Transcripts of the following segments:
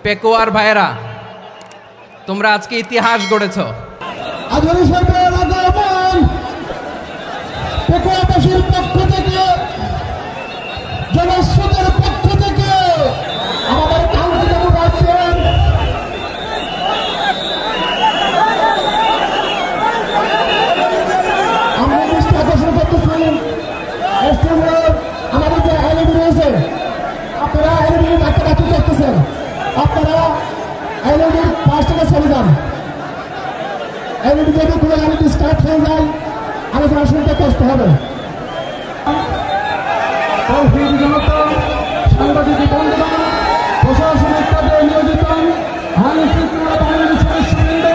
পেকুয়ার ভাইয়েরা, তোমরা আজকে ইতিহাস গড়েছ। পেকুয়াবাসীর পক্ষ থেকে, জনস্রোতের পক্ষ থেকে আমাদের কাঙ্ক্ষিত আছেন আমরা দৃষ্টি আকর্ষণ করতেছি আমাদের যে এলইডি রয়েছে, আপনারা এলইডি ডাক্তার করতেছেন, আপনারা এলইডির পাশ থেকে চলে যান। এলইডি যদি কোনো এলইডি স্টার্ট হয়ে যায় আলোচনা শুনতে কষ্ট হবে। সাংবাদিক বন্ধুগণ, প্রশাসনিক পদে নিয়োজিত আইন শৃঙ্খলা বাহিনীর সদস্যবৃন্দ,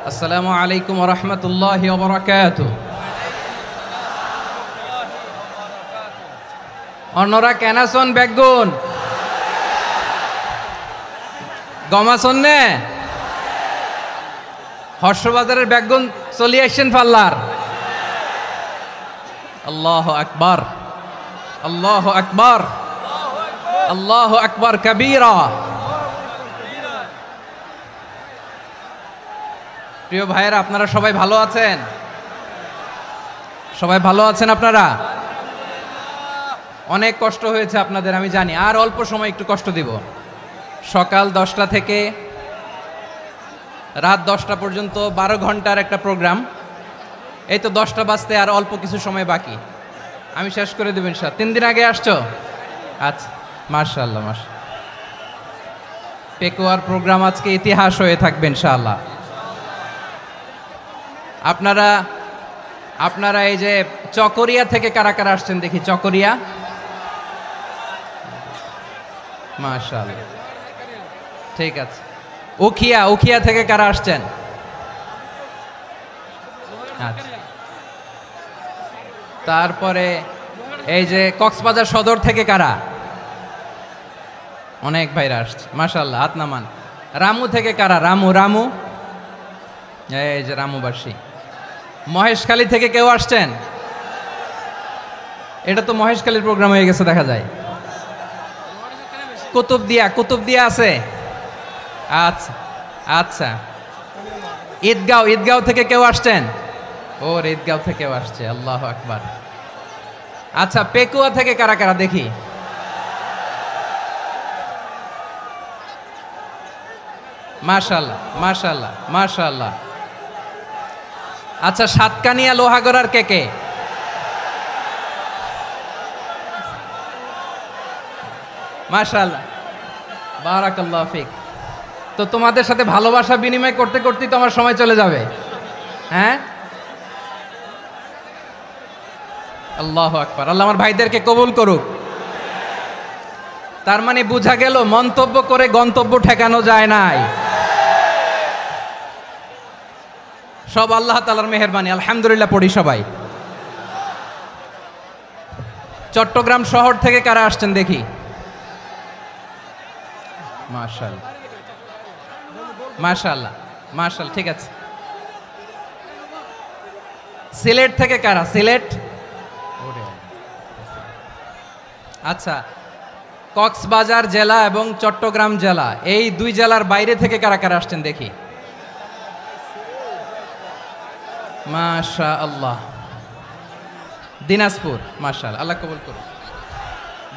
আসসালামু আলাইকুম ওয়া রাহমাতুল্লাহি ওয়া বারাকাতুহু। অন্যরা কেনাসন বেগুন গমাসন নে হর্ষবাজারের বেগুন চলি আসছেন পাল্লার। আল্লাহু আকবার, আল্লাহু আকবার, আল্লাহু আকবার কবীরা। প্রিয় ভাইয়েরা, আপনারা সবাই ভালো আছেন? সবাই ভালো আছেন? আপনারা অনেক কষ্ট হয়েছে আপনাদের, আমি জানি। আর অল্প সময় একটু কষ্ট দিব। সকাল 10টা থেকে রাত 10টা পর্যন্ত 12 ঘন্টার একটা প্রোগ্রাম। এই তো 10টা বাজতে আর অল্প কিছু সময় বাকি, আমি শেষ করে দেব ইনশাআল্লাহ। 3 দিন আগে আসছো? আচ্ছা, মাশাআল্লাহ মাশাআল্লাহ। পেকুয়ার প্রোগ্রাম আজকে ইতিহাস হয়ে থাকবে ইনশাআল্লাহ। আপনারা এই যে চকরিয়া থেকে কারা কারা আসছেন দেখি? চকরিয়া, মাশাআল্লাহ, ঠিক আছে। উখিয়া থেকে কারা আসছেন? আচ্ছা। তারপরে এই যে কক্সবাজার সদর থেকে কারা? অনেক ভাইরা আসছে, মাশাআল্লাহ, হাত নামান। রামু থেকে কারা? রামু, এই যে রামুবাসী। মহেশখালী থেকে কেউ আসছেন? এটা তো মহেশখালীর প্রোগ্রাম হয়ে গেছে দেখা যায়। কুতুবদিয়া আছে? আচ্ছা আচ্ছা। ঈদগাঁও থেকে কেউ আসছেন? ওর ঈদগাঁও থেকেও আসছে, আল্লাহু আকবার। আচ্ছা, পেকুয়া থেকে কারা কারা দেখি? মাশাআল্লাহ মাশাআল্লাহ মাশাআল্লাহ। আচ্ছা, সাতকানিয়া লোহাগড়ার কে? মাশাআল্লাহ, বারাকাল্লাহু ফিক। তো তোমাদের সাথে ভালোবাসা বিনিময় করতে করতেই তো আমার সময় চলে যাবে। হ্যাঁ, আল্লাহু আকবার। আল্লাহ আমার ভাইদেরকে কবুল করুক। তার মানে বোঝা গেল মন্তব্য করে গন্তব্য ঠেকানো যায় নাই। সব আল্লাহ তাআলার মেহেরবানি, আলহামদুলিল্লাহ পড়ি সবাই। চট্টগ্রাম শহর থেকে কারা আসছেন দেখি? মাশাআল্লাহ মাশাআল্লাহ মাশাআল্লাহ, ঠিক আছে। সিলেট থেকে কারা? সিলেট, আচ্ছা। কক্সবাজার জেলা এবং চট্টগ্রাম জেলা, এই দুই জেলার বাইরে থেকে কারা কারা আসছেন দেখি? মাশাআল্লাহ। দিনাজপুর, মাশাআল্লাহ, আল্লাহ কবুল করুন।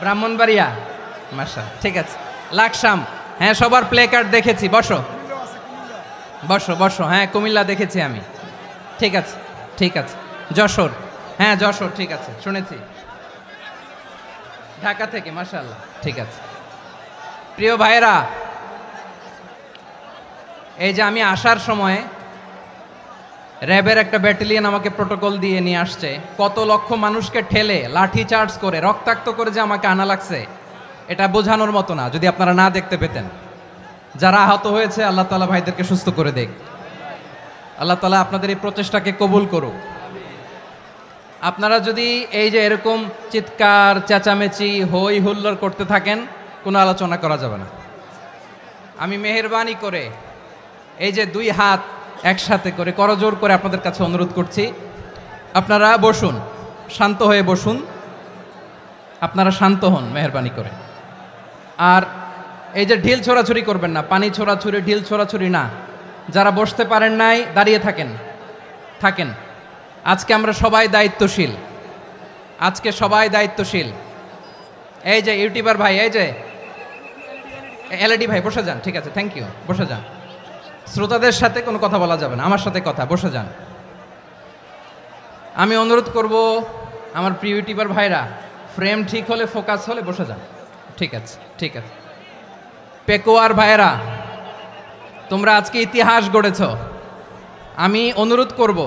ব্রাহ্মণবাড়িয়া, মাশাআল্লাহ, ঠিক আছে। লাকসাম, হ্যাঁ, সবার প্লে কার্ড দেখেছি। বসো বসো বসো। হ্যাঁ, কুমিল্লা দেখেছি আমি, ঠিক আছে ঠিক আছে। যশোর, হ্যাঁ যশোর, ঠিক আছে, শুনেছি। ঢাকা থেকে, মাশাআল্লাহ, ঠিক আছে। প্রিয় ভাইয়েরা, এই যে আমি আসার সময় র্যাবের একটা ব্যাটালিয়ন আমাকে প্রোটোকল দিয়ে নিয়ে আসছে। কত লক্ষ মানুষকে ঠেলে লাঠি চার্জ করে রক্তাক্ত করে যে আমাকে আনা লাগছে, এটা বোঝানোর মতো না। যদি আপনারা না দেখতে পেতেন। যারা আহত হয়েছে, আল্লাহ তাআলা ভাইদেরকে সুস্থ করে দেখ। আল্লাহ তাআলা আপনাদের এই প্রচেষ্টাকে কবুল করুক। আপনারা যদি এই যে এরকম চিৎকার চেঁচামেচি হই হুল্লোড় করতে থাকেন, কোনো আলোচনা করা যাবে না। আমি মেহেরবানি করে এই যে দুই হাত একসাথে করে করজোর করে আপনাদের কাছে অনুরোধ করছি, আপনারা বসুন, শান্ত হয়ে বসুন, আপনারা শান্ত হন মেহেরবানি করে। আর এই যে ঢিল ছোড়াছুরি করবেন না, পানি ছোড়াছুরি ঢিল ছোড়াছুরি না। যারা বসতে পারেন নাই দাঁড়িয়ে থাকেন। আজকে আমরা সবাই দায়িত্বশীল, আজকে সবাই দায়িত্বশীল। এই যে ইউটিউবার ভাই, এই যে এলইডি ভাই বসে যান, ঠিক আছে, থ্যাংক ইউ, বসে যান। শ্রোতাদের সাথে কোনো কথা বলা যাবে না, আমার সাথে কথা, বসে যান। আমি অনুরোধ করব আমার প্রিয় ইউটিউবার ভাইরা, ফ্রেম ঠিক হলে ফোকাস হলে বসে যান, ঠিক আছে, ঠিক আছে। পেকোয়ার ভাইরা, তোমরা আজকে ইতিহাস গড়েছ। আমি অনুরোধ করব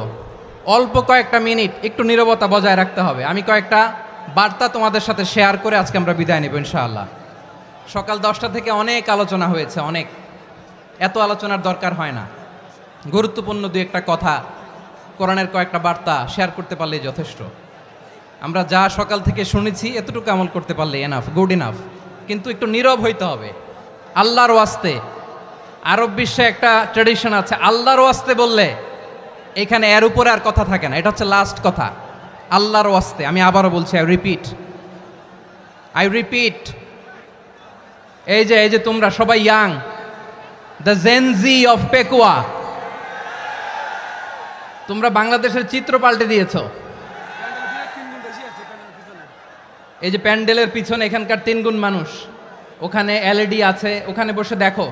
অল্প কয়েকটা মিনিট একটু নীরবতা বজায় রাখতে হবে। আমি কয়েকটা বার্তা তোমাদের সাথে শেয়ার করে আজকে আমরা বিদায় নেব ইনশাআল্লাহ। সকাল 10টা থেকে অনেক আলোচনা হয়েছে, অনেক, এত আলোচনার দরকার হয় না। গুরুত্বপূর্ণ দুই একটা কথা, কোরআনের কয়েকটা বার্তা শেয়ার করতে পারলেই যথেষ্ট। আমরা যা সকাল থেকে শুনেছি এতটুকু আমল করতে পারলে এনাফ, গুড ইনাফ। কিন্তু একটু নীরব হইতে হবে আল্লাহর ওয়াস্তে। আরব বিশ্বে একটা ট্র্যাডিশন আছে, আল্লাহর ওয়াস্তে বললে এখানে এর উপরে আর কথা থাকে না, এটা হচ্ছে লাস্ট কথা। আল্লাহর ওয়াস্তে, আমি আবারও বলছি, আই রিপিট। এই যে তোমরা সবাই young, the Gen Z of Pekua, তোমরা বাংলাদেশের চিত্র পাল্টে দিয়েছ। এই যে প্যান্ডেলের পিছনে এখানকার 3 গুণ মানুষ, ওখানে এলইডি আছে, ওখানে বসে দেখো,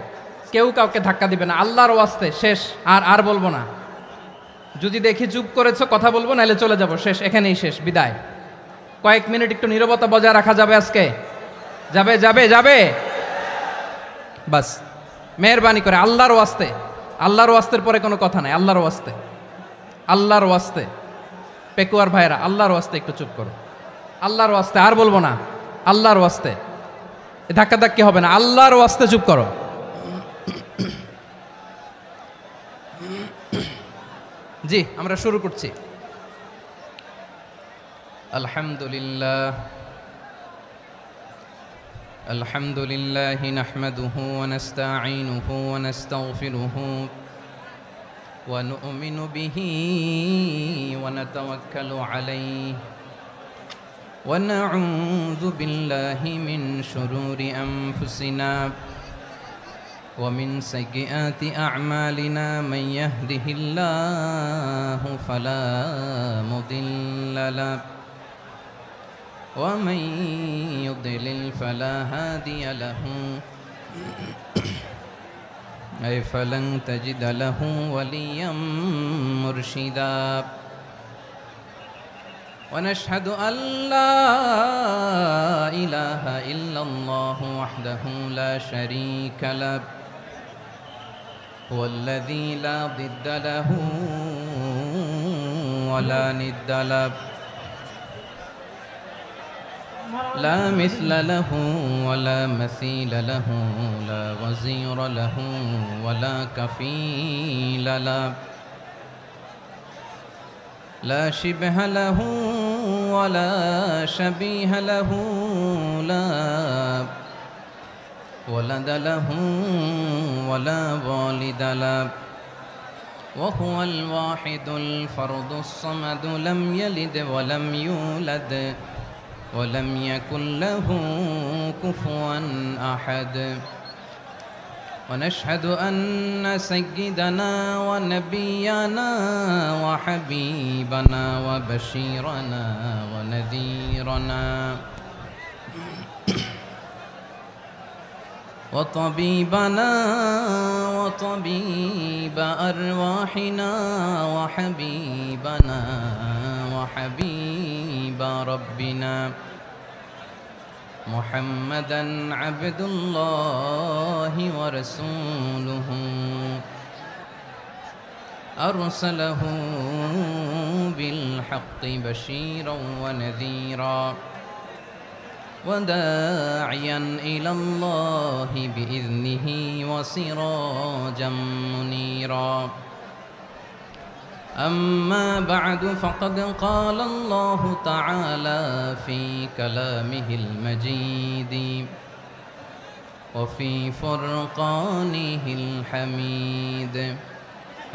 কেউ কাউকে ধাক্কা দিবে না। আল্লাহর ওয়াস্তে, শেষ, আর বলবো না। যদি দেখি চুপ করেছো, কথা বলবো, নাহলে চলে যাব, শেষ, এখানেই শেষ, বিদায়। কয়েক মিনিট একটু নীরবতা বজায় রাখা যাবে আজকে? যাবে বাস, মেহেরবানি করে আল্লাহর ওয়াস্তে। আল্লাহর ওয়াস্তের পরে কোনো কথা নাই, আল্লাহর ওয়াস্তে। পেকুয়ার ভাইরা, আল্লাহর ওয়াস্তে একটু চুপ করো, আল্লাহর ওয়াস্তে, আর বলবো না, আল্লাহর ওয়াস্তে। ধাক্কাধাক্কি হবে না, আল্লাহর ওয়াস্তে চুপ করো। জি, আমরা শুরু করছি। আলহামদুলিল্লাহ নাহমাদুহু ওয়া নাস্তাঈনুহু ওয়া নাস্তাগফিরুহু ওয়া নু'মিনু বিহি ওয়া নাতাওয়াক্কালু আলাইহি ওয়া নাউযু বিল্লাহি মিন শুরুরি আনফুসিনা ومن سيئات أعمالنا من يهده الله فلا مضل له ومن يضلل فلا هادي له أي فلن تجد له وليا مرشدا ونشهد أن لا إله إلا الله وحده لا شريك له هو الذي لا ضد له ولا ند له لا مثل له ولا مثيل له لا وزير له ولا كفيل له لا شبه له ولا شبيه له لا ولد له ولا والد له وهو الواحد الفرد الصمد لم يلد ولم يولد ولم يكن له كفوا أحد ونشهد أن سيدنا ونبينا وحبيبنا وبشيرنا ونذيرنا وطبيبنا وطبيب أرواحنا وحبيبنا وحبيب ربنا محمدا عبد الله ورسوله أرسله بالحق بشيرا ونذيرا وداعيا إلى الله بإذنه وسراجا منيرا أما بعد فقد قال الله تعالى في كلامه المجيد وفي فرقانه الحميد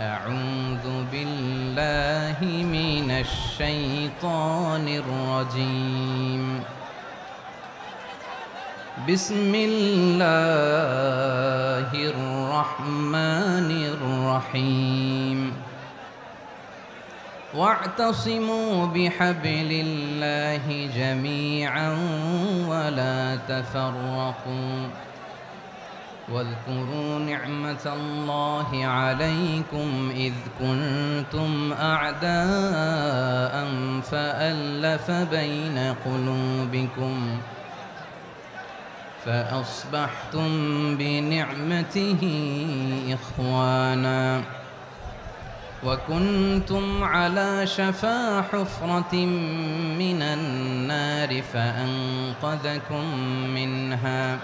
أعوذ بالله من الشيطان الرجيم بسم الله الرحمن الرحيم واعتصموا بحبل الله جميعا ولا تفرقوا واذكروا نعمة الله عليكم إذ كنتم أعداء فألف بين قلوبكم فأصبحتم بنعمته إخوانا وكنتم على شفا حفرة من النار فأنقذكم منها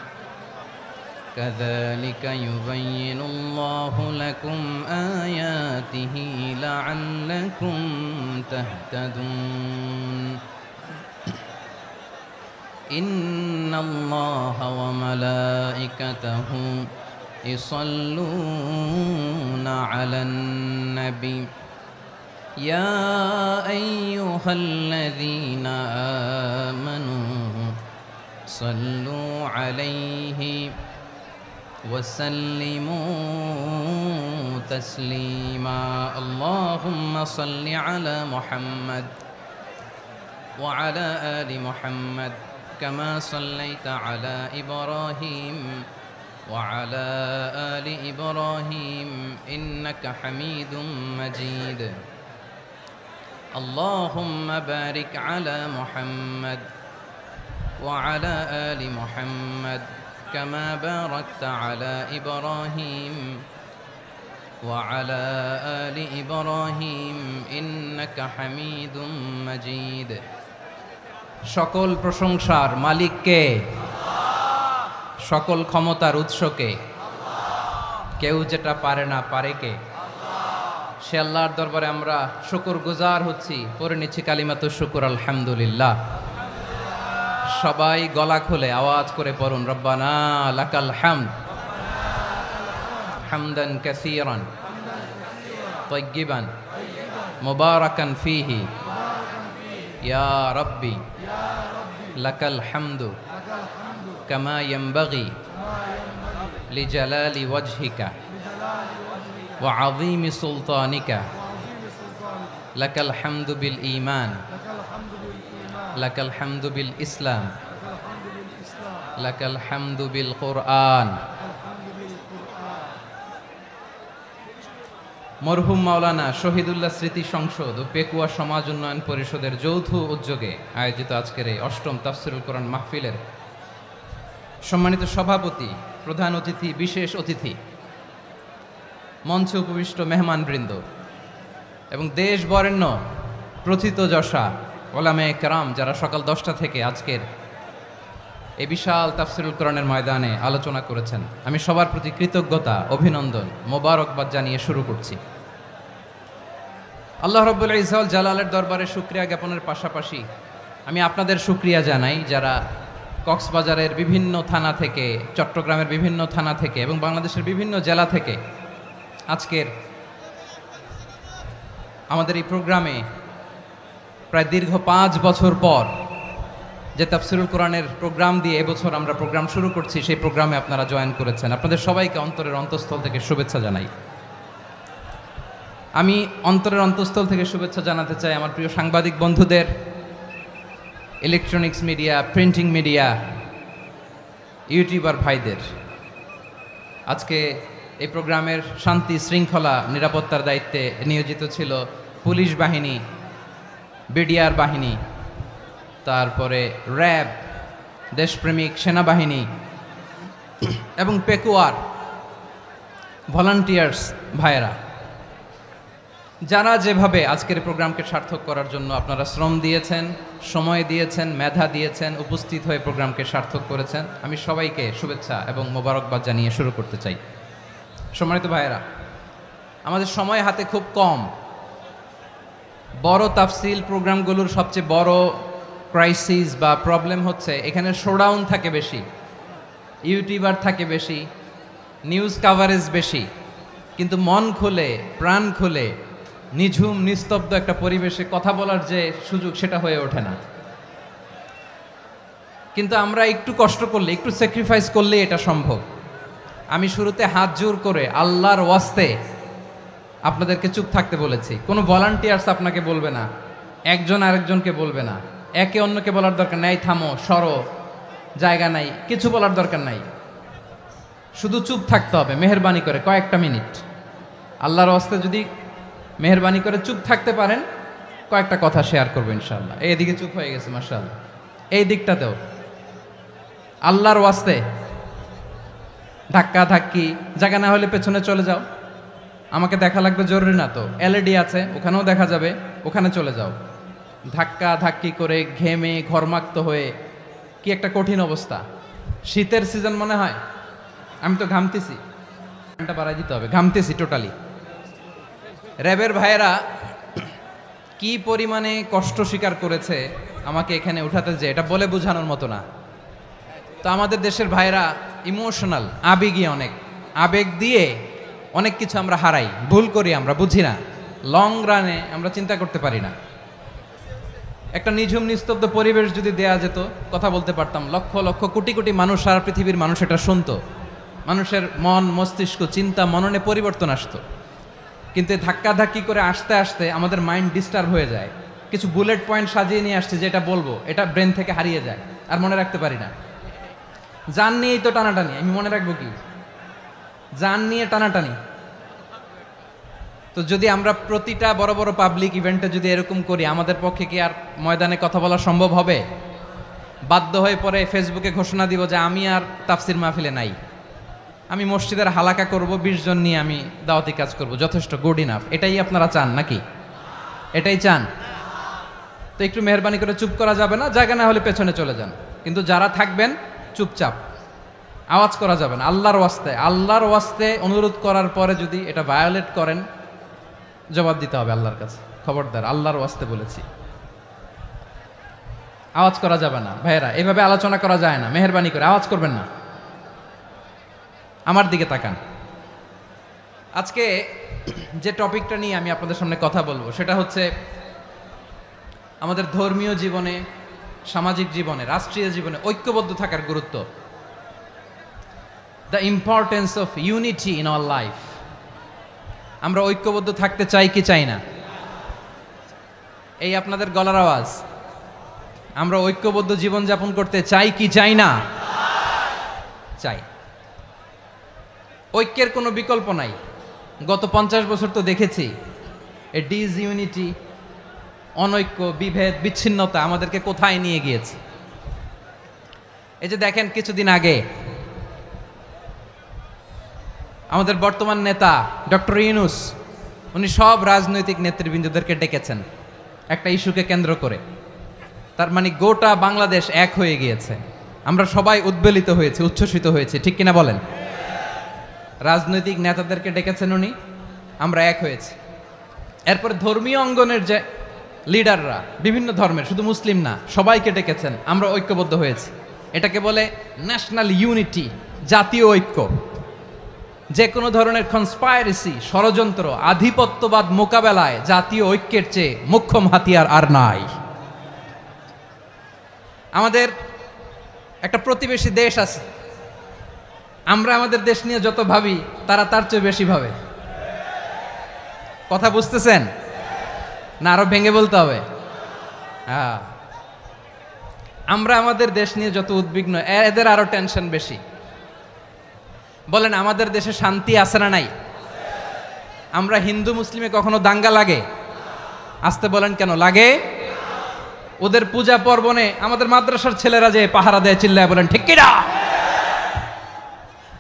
كذلك يبين الله لكم آياته لعلكم تهتدون إن الله وملائكته يصلون على النبي يا أيها الذين آمنوا صلوا عليه وسلموا تسليما اللهم صل على محمد وعلى آل محمد كما صليت على إبراهيم وعلى آل إبراهيم إنك حميد مجيد اللهم بارك على محمد وعلى آل محمد كما باركت على إبراهيم وعلى آل إبراهيم إنك حميد مجيد সকল প্রশংসার মালিক কে? সকল ক্ষমতার উৎস কে? কেউ যেটা পারে না পারে কে? সে আল্লাহর দরবারে আমরা শুকরগুজার হচ্ছি, পড়ে নিচ্ছি কালিমাতুশ শুকর আলহামদুলিল্লাহ। সবাই গলা খুলে আওয়াজ করে পড়ুন রব্বানা লাকাল হামদ হামদান কাসীরান তাইয়্যিবান মুবারাকান ফীহি ইয়া রাব্বি লাকাল হামদু কামা ইয়ানবাগি লিজালালি ওয়াজহিকা ওয়া আযীমি সুলতানিকা লাকাল হামদু বিল ঈমান লাকাল হামদু বিল ইসলাম লাকাল হামদু বিল কুরআন। মরহুম মাওলানা শহীদুল্লাহ স্মৃতি সংসদ ও পেকুয়া সমাজ উন্নয়ন পরিষদের যৌথ উদ্যোগে আয়োজিত আজকের এই অষ্টম তাফসিরুল কোরআন মাহফিলের সম্মানিত সভাপতি, প্রধান অতিথি, বিশেষ অতিথি, মঞ্চে উপবিষ্ট মেহমানবৃন্দ এবং দেশ বরেণ্য প্রথিতযশা ওলামায়ে কেরাম যারা সকাল 10টা থেকে আজকের এই বিশাল তাফসিরুল কোরআনের ময়দানে আলোচনা করেছেন, আমি সবার প্রতি কৃতজ্ঞতা, অভিনন্দন, মোবারকবাদ জানিয়ে শুরু করছি। আল্লাহ রাব্বুল ইজ্জত জালালের দরবারে শুকরিয়া জ্ঞাপনের পাশাপাশি আমি আপনাদের শুকরিয়া জানাই যারা কক্সবাজারের বিভিন্ন থানা থেকে, চট্টগ্রামের বিভিন্ন থানা থেকে এবং বাংলাদেশের বিভিন্ন জেলা থেকে আজকের আমাদের এই প্রোগ্রামে প্রায় দীর্ঘ 5 বছর পর যে তাফসিরুল কোরআনের প্রোগ্রাম দিয়ে এবছর আমরা প্রোগ্রাম শুরু করছি, সেই প্রোগ্রামে আপনারা জয়েন করেছেন। আপনাদের সবাইকে অন্তরের অন্তঃস্থল থেকে শুভেচ্ছা জানাই। আমি অন্তরের অন্তঃস্থল থেকে শুভেচ্ছা জানাতে চাই আমার প্রিয় সাংবাদিক বন্ধুদের, electronics media, printing media, YouTuber ভাইদের। আজকে এই প্রোগ্রামের শান্তি শৃঙ্খলা নিরাপত্তার দায়িত্বে নিয়োজিত ছিল পুলিশ বাহিনী, বিডিআর বাহিনী, তারপরে র্যাব, দেশপ্রেমিক সেনাবাহিনী এবং পেকুয়ার ভলান্টিয়ার্স ভাইয়েরা, যারা যেভাবে আজকের প্রোগ্রামকে সার্থক করার জন্য আপনারা শ্রম দিয়েছেন, সময় দিয়েছেন, মেধা দিয়েছেন, উপস্থিত হয়ে প্রোগ্রামকে সার্থক করেছেন, আমি সবাইকে শুভেচ্ছা এবং মোবারকবাদ জানিয়ে শুরু করতে চাই। সম্মানিত ভাইয়েরা, আমাদের সময় হাতে খুব কম। বড় তাফসিল প্রোগ্রামগুলোর সবচেয়ে বড় ক্রাইসিস বা প্রবলেম হচ্ছে এখানে শোডাউন থাকে বেশি, ইউটিউবার থাকে বেশি, নিউজ কাভারেজ বেশি, কিন্তু মন খুলে প্রাণ খুলে নিঝুম নিস্তব্ধ একটা পরিবেশে কথা বলার যে সুযোগ সেটা হয়ে ওঠে না। কিন্তু আমরা একটু কষ্ট করলে, একটু স্যাক্রিফাইস করলে এটা সম্ভব। আমি শুরুতে হাত জোর করে আল্লাহর ওয়াস্তে আপনাদেরকে চুপ থাকতে বলেছি। কোনো ভলান্টিয়ার্স আপনাকে বলবে না, একজন আরেকজনকে বলবে না, একে অন্যকে বলার দরকার নাই, থামো সরো জায়গা নাই, কিছু বলার দরকার নাই, শুধু চুপ থাকতে হবে মেহেরবানি করে কয়েকটা মিনিট। আল্লাহর ওয়াস্তে যদি মেহেরবানি করে চুপ থাকতে পারেন, কয়েকটা কথা শেয়ার করবো ইনশাআল্লাহ। এইদিকে চুপ হয়ে গেছে মাশাআল্লাহ, এই দিকটাতেও আল্লাহর ওয়াস্তে ধাক্কা ধাক্কি জায়গা না হলে পেছনে চলে যাও, আমাকে দেখা লাগবে জরুরি না তো, এলইডি আছে ওখানেও দেখা যাবে, ওখানে চলে যাও। ধাক্কা ধাক্কি করে ঘেমে ঘরমাক্ত হয়ে কি একটা কঠিন অবস্থা। শীতের সিজন মনে হয়, আমি তো ঘামতেছি, ফ্যানটা বাড়াই দিতে হবে, ঘামতেছি টোটালি। র্যাবের ভাইয়েরা কি পরিমাণে কষ্ট স্বীকার করেছে আমাকে এখানে উঠাতে, যে এটা বলে বোঝানোর মতো না। তো আমাদের দেশের ভাইয়েরা ইমোশনাল, আবেগী, অনেক আবেগ দিয়ে অনেক কিছু আমরা হারাই, ভুল করি, আমরা বুঝি না, লং রানে আমরা চিন্তা করতে পারি না। একটা নিঝুম নিস্তব্ধ পরিবেশ যদি দেয়া যেত, কথা বলতে পারতাম, লক্ষ লক্ষ কোটি কোটি মানুষ, সারা পৃথিবীর মানুষ এটা শুনতো, মানুষের মন মস্তিষ্ক চিন্তা মননে পরিবর্তন আসতো। কিন্তু ধাক্কা ধাক্কি করে আসতে আসতে আমাদের মাইন্ড ডিস্টার্ব হয়ে যায়। কিছু বুলেট পয়েন্ট সাজিয়ে নিয়ে আসছে, যেটা বলবো এটা ব্রেন থেকে হারিয়ে যায়, আর মনে রাখতে পারি না। জান নিয়েই তো টানাটানি, আমি মনে রাখবো কি? জান নিয়ে টানাটানি। তো যদি আমরা প্রতিটা বড় বড় পাবলিক ইভেন্টে যদি এরকম করি, আমাদের পক্ষে কি আর ময়দানে কথা বলা সম্ভব হবে? বাধ্য হয়ে পরে ফেসবুকে ঘোষণা দিব যে আমি আর তাফসির মাহফিলে নাই, আমি মসজিদের হালাকা করব, 20 জন নিয়ে আমি দাওয়াতি কাজ করব, যথেষ্ট, গুড ইনাফ। এটাই আপনারা চান নাকি? এটাই চান? তো একটু মেহরবানি করে চুপ করা যাবে না, জায়গা না হলে পেছনে চলে যান, কিন্তু যারা থাকবেন চুপচাপ, আওয়াজ করা যাবে না। আল্লাহর ওয়াস্তে, আল্লাহর ওয়াস্তে অনুরোধ করার পরে যদি এটা ভায়োলেট করেন, জবাব দিতে হবে আল্লাহর কাছে, খবরদার, আল্লাহর ওয়াস্তে বলেছি। আওয়াজ করা যাবে না ভাইয়েরা, এভাবে আলোচনা করা যায় না, মেহরবানি করে আওয়াজ করবেন না। আমার দিকে তাকান। আজকে যে টপিকটা নিয়ে আমি আপনাদের সামনে কথা বলবো সেটা হচ্ছে আমাদের ধর্মীয় জীবনে, সামাজিক জীবনে, রাষ্ট্রীয় জীবনে ঐক্যবদ্ধ থাকার গুরুত্ব। The importance of unity in our life. আমরা ঐক্যবদ্ধ থাকতে চাই কি চাই না? এই আপনাদের গলার আওয়াজ। আমরা ঐক্যবদ্ধ জীবনযাপন করতে চাই কি চাই না? চাই। ঐক্যের কোনো বিকল্প নাই। গত 50 বছর তো দেখেছি এ ডিসইউনিটি, অনৈক্য, বিভেদ, বিচ্ছিন্নতা আমাদেরকে কোথায় নিয়ে গিয়েছে। এই যে দেখেন, কিছুদিন আগে আমাদের বর্তমান নেতা ডক্টর ইউনূস, উনি সব রাজনৈতিক নেতৃবৃন্দদেরকে ডেকেছেন একটা ইস্যুকে কেন্দ্র করে। তার মানে গোটা বাংলাদেশ এক হয়ে গিয়েছে। আমরা সবাই উদ্বেলিত হয়েছে, উচ্ছ্বসিত হয়েছে, ঠিক কিনা বলেন? রাজনৈতিক নেতাদেরকে ডেকেছেন উনি, আমরা এক হয়েছি। এরপরে ধর্মীয় অঙ্গনের যে লিডাররা, বিভিন্ন ধর্মের, শুধু মুসলিম না, সবাইকে ডেকেছেন, আমরা ঐক্যবদ্ধ হয়েছি। এটাকে বলে ন্যাশনাল ইউনিটি, জাতীয় ঐক্য। যে কোনো ধরনের কনস্পাইরেসি, ষড়যন্ত্র, আধিপত্যবাদ মোকাবেলায় জাতীয় ঐক্যের চেয়ে মোক্ষম হাতিয়ার আর নাই। আমাদের একটা প্রতিবেশী দেশ আছে, আমরা আমাদের দেশ নিয়ে যত ভাবি তারা তার চেয়ে বেশি ভাবে। কথা বুঝতেছেন না? আরো ভেঙে বলতে হবে। আমরা আমাদের দেশ নিয়ে যত উদ্বিগ্ন, এদের আরো টেনশন বেশি। বলেন, আমাদের দেশে শান্তি আছে না নাই? আমরা হিন্দু মুসলিমে কখনো দাঙ্গা লাগে? আসতে বলেন, কেন লাগে? ওদের পূজা পার্বণে আমাদের মাদ্রাসার ছেলেরা যে পাহারা দেয়, চিল্লায় বলেন ঠিক কিনা?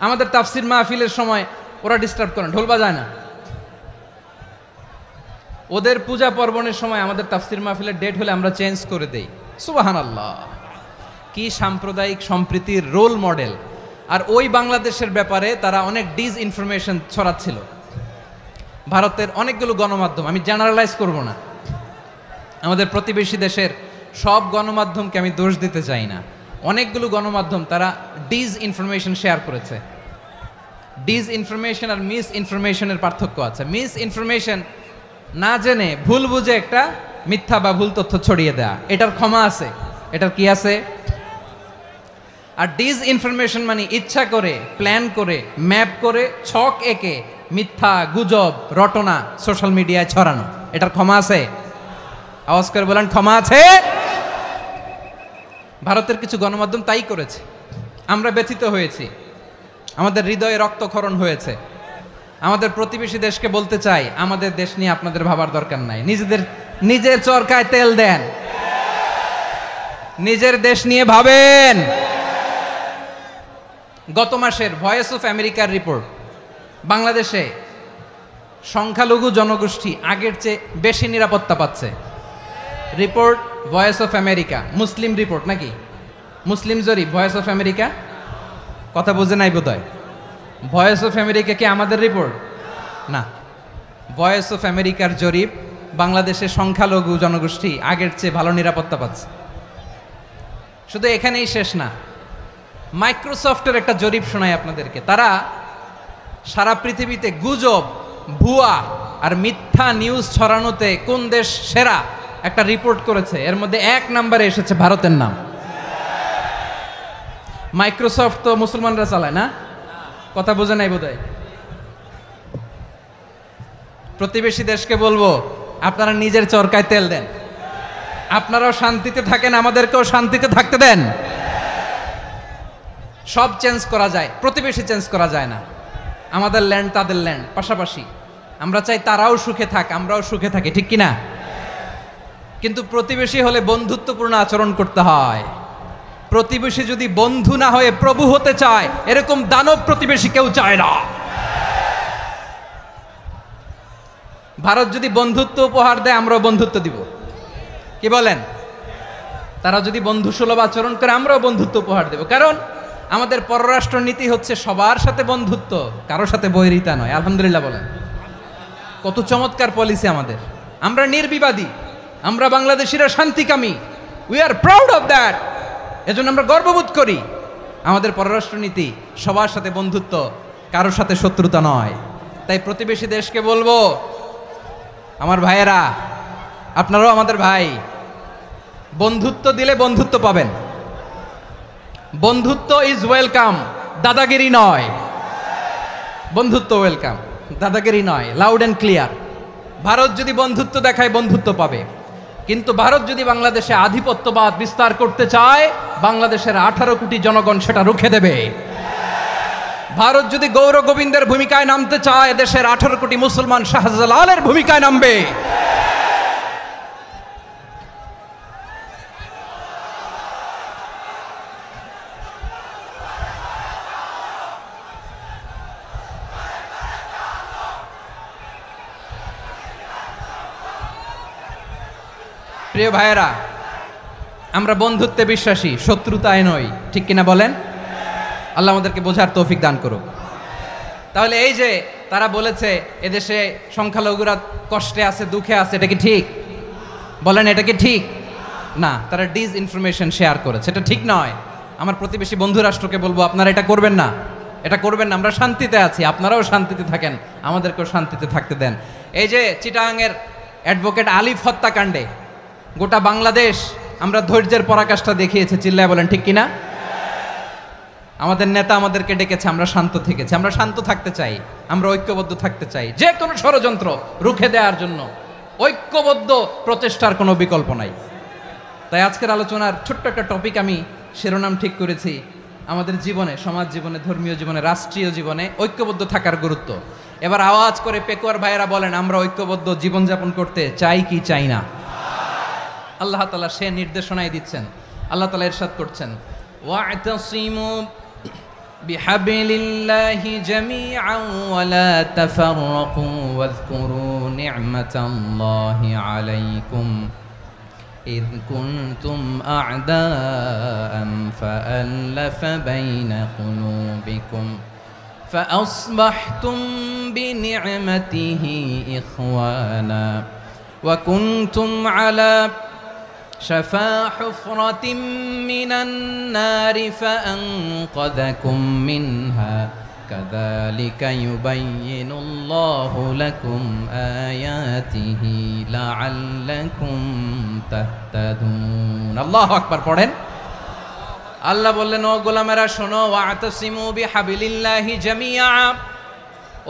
আমাদের তাফসির মাহফিলের সময় ওরা ডিস্টার্ব করেন, ঢোল বাজায় না। ওদের পূজা পার্বণের সময় আমাদের তাফসির মাহফিলের ডেট হলে আমরা চেঞ্জ করে দেই। সুবহানাল্লাহ, কি সাম্প্রদায়িক সম্প্রীতির রোল মডেল। আর ওই বাংলাদেশের ব্যাপারে তারা অনেক ডিসইনফরমেশন ছড়াচ্ছিল। ভারতের অনেকগুলো গণমাধ্যম, আমি জেনারেলাইজ করব না, আমাদের প্রতিবেশী দেশের সব গণমাধ্যমকে আমি দোষ দিতে চাই না, অনেকগুলো গণমাধ্যম তারা ডিস ইনফরমেশন শেয়ার করেছে। ডিস ইনফরমেশন আর মিস ইনফরমেশনের পার্থক্য আছে। মিস ইনফরমেশন না জেনে ভুল বুঝে একটা মিথ্যা বা ভুল তথ্য ছড়িয়ে দেয়া, এটার ক্ষমা আছে, এটার কি আছে। আর ডিস ইনফরমেশন মানে ইচ্ছা করে, প্ল্যান করে, ম্যাপ করে, ছক এঁকে মিথ্যা, গুজব, রটনা সোশ্যাল মিডিয়ায় ছড়ানো, এটার ক্ষমা আছে? আওয়াজ করে বলেন, ক্ষমা আছে? ভারতের কিছু গণমাধ্যম তাই করেছে, আমরা ব্যথিত হয়েছি, আমাদের হৃদয়ে রক্তক্ষরণ হয়েছে। আমাদের প্রতিবেশী দেশকে বলতে চাই, আমাদের দেশ নিয়ে আপনাদের ভাবার দরকার নাই, নিজের চরকায় তেল দেন, নিজের দেশ নিয়ে ভাবেন। গত মাসের ভয়েস অফ আমেরিকার রিপোর্ট, বাংলাদেশে সংখ্যালঘু জনগোষ্ঠী আগের চেয়ে বেশি নিরাপত্তা পাচ্ছে। Report voice of America, Muslim report নাকি? মুসলিম জরিপ, ভয়েস অফ আমেরিকা। কথা বুঝে নাই বোধহয়। ভয়েস অফ আমেরিকা কি আমাদের রিপোর্ট? না, ভয়েস অফ আমেরিকার জরিপ, বাংলাদেশের সংখ্যালঘু জনগোষ্ঠী আগের চেয়ে ভালো নিরাপত্তা পাচ্ছে। শুধু এখানেই শেষ না, মাইক্রোসফটের একটা জরিপ শোনায় আপনাদেরকে। তারা সারা পৃথিবীতে গুজব, ভুয়া আর মিথ্যা নিউজ ছড়ানোতে কোন দেশ সেরা একটা রিপোর্ট করেছে, এর মধ্যে 1 নম্বরে এসেছে ভারতের নাম। মাইক্রোসফট তো মুসলমানরা চালায় না, কথা বোঝে নাই বোধহয়। প্রতিবেশী দেশকে বলবো, আপনারা নিজের চরকায় তেল দেন, আপনারাও শান্তিতে থাকেন, আমাদেরকেও শান্তিতে থাকতে দেন। সব চেঞ্জ করা যায়, প্রতিবেশী চেঞ্জ করা যায় না। আমাদের ল্যান্ড তাদের ল্যান্ড, পাশাপাশি। আমরা চাই তারাও সুখে থাক, আমরাও সুখে থাকি, ঠিক কিনা? কিন্তু প্রতিবেশী হলে বন্ধুত্বপূর্ণ আচরণ করতে হয়। প্রতিবেশী যদি বন্ধু না হয়ে প্রভু হতে চায়, এরকম দানব প্রতিবেশী কেউ চায় না। ভারত যদি বন্ধুত্ব উপহার দেয়, আমরাও বন্ধুত্ব দিব, কি বলেন? তারা যদি বন্ধু সুলভ আচরণ করে, আমরাও বন্ধুত্ব উপহার দেব। কারণ আমাদের পররাষ্ট্র নীতি হচ্ছে সবার সাথে বন্ধুত্ব, কারোর সাথে বৈরিতা নয়। আলহামদুলিল্লাহ বলেন, কত চমৎকার পলিসি আমাদের। আমরা নির্বিবাদী, আমরা বাংলাদেশিরা শান্তিকামী, we are proud of that. এজন্য আমরা গর্ববোধ করি। আমাদের পররাষ্ট্র নীতি সবার সাথে বন্ধুত্ব, কারোর সাথে শত্রুতা নয়। তাই প্রতিবেশী দেশকে বলবো, আমার ভাইয়েরা, আপনারাও আমাদের ভাই, বন্ধুত্ব দিলে বন্ধুত্ব পাবেন। বন্ধুত্ব ইজ ওয়েলকাম, দাদাগিরি নয়। বন্ধুত্ব ওয়েলকাম, দাদাগিরি নয়, লাউড অ্যান্ড ক্লিয়ার। ভারত যদি বন্ধুত্ব দেখায়, বন্ধুত্ব পাবে। কিন্তু ভারত যদি বাংলাদেশে আধিপত্যবাদ বিস্তার করতে চায়, বাংলাদেশের 18 কোটি জনগণ সেটা রুখে দেবে। ভারত যদি গৌর গোবিন্দের ভূমিকায় নামতে চায়, দেশের 18 কোটি মুসলমান শাহজালালের ভূমিকায় নামবে। প্রিয় ভাইয়েরা, আমরা বন্ধুত্বে বিশ্বাসী, শত্রুতায় নই, ঠিক কিনা বলেন? আল্লাহ আমাদেরকে বোঝার তৌফিক দান করুক। তাহলে এই যে তারা বলেছে এদেশে সংখ্যালঘুরা কষ্টে আছে, দুঃখে আছে, এটা কি ঠিক? বলেন, এটা কি ঠিক? না, তারা ডিস ইনফরমেশন শেয়ার করেছে, এটা ঠিক নয়। আমার প্রতিবেশী বন্ধু রাষ্ট্রকে বলবো, আপনারা এটা করবেন না, এটা করবেন না। আমরা শান্তিতে আছি, আপনারাও শান্তিতে থাকেন, আমাদেরকেও শান্তিতে থাকতে দেন। এই যে চিটাগাংয়ের অ্যাডভোকেট আলিফ হত্যাকাণ্ডে গোটা বাংলাদেশ আমরা ধৈর্যের পরাকাষ্ঠা দেখিয়েছে, চিল্লায় বলেন ঠিক কিনা? আমাদের নেতা আমাদেরকে ডেকেছে, আমরা শান্ত থেকেছি। আমরা শান্ত থাকতে চাই, আমরা ঐক্যবদ্ধ থাকতে চাই। যে কোনো ষড়যন্ত্র রুখে দেওয়ার জন্য ঐক্যবদ্ধ প্রচেষ্টার কোনো বিকল্প নাই। তাই আজকের আলোচনার ছোট্ট একটা টপিক আমি শিরোনাম ঠিক করেছি, আমাদের জীবনে, সমাজ জীবনে, ধর্মীয় জীবনে, রাষ্ট্রীয় জীবনে ঐক্যবদ্ধ থাকার গুরুত্ব। এবার আওয়াজ করে পেকুয়ার ভাইয়েরা বলেন, আমরা ঐক্যবদ্ধ জীবনযাপন করতে চাই কি চাই না? আল্লাহ তাআলা সে নির্দেশনাই দিচ্ছেন। আল্লাহ তাআলা ইরশাদ করছেন, ওয়া'তাসিমু বিহাবলিল্লাহি জামিআন ওয়া লা তাফাররাকু ওয়াযকুরু নি'মাতাল্লাহি আলাইকুম إذ كنتم أعداء فألف بين قلوبكم فأصبحتم بنعمته إخوانا وكنتم على شفا حفرة من النار فأنقذكم منها كذلك يبين الله لكم آياته لعلكم تهتدون الله أكبر পড়েন আল্লাহ বললেন ও গোলামেরা শোনো ওয়াতাসিমু বিহাবিলিল্লাহি জামিআ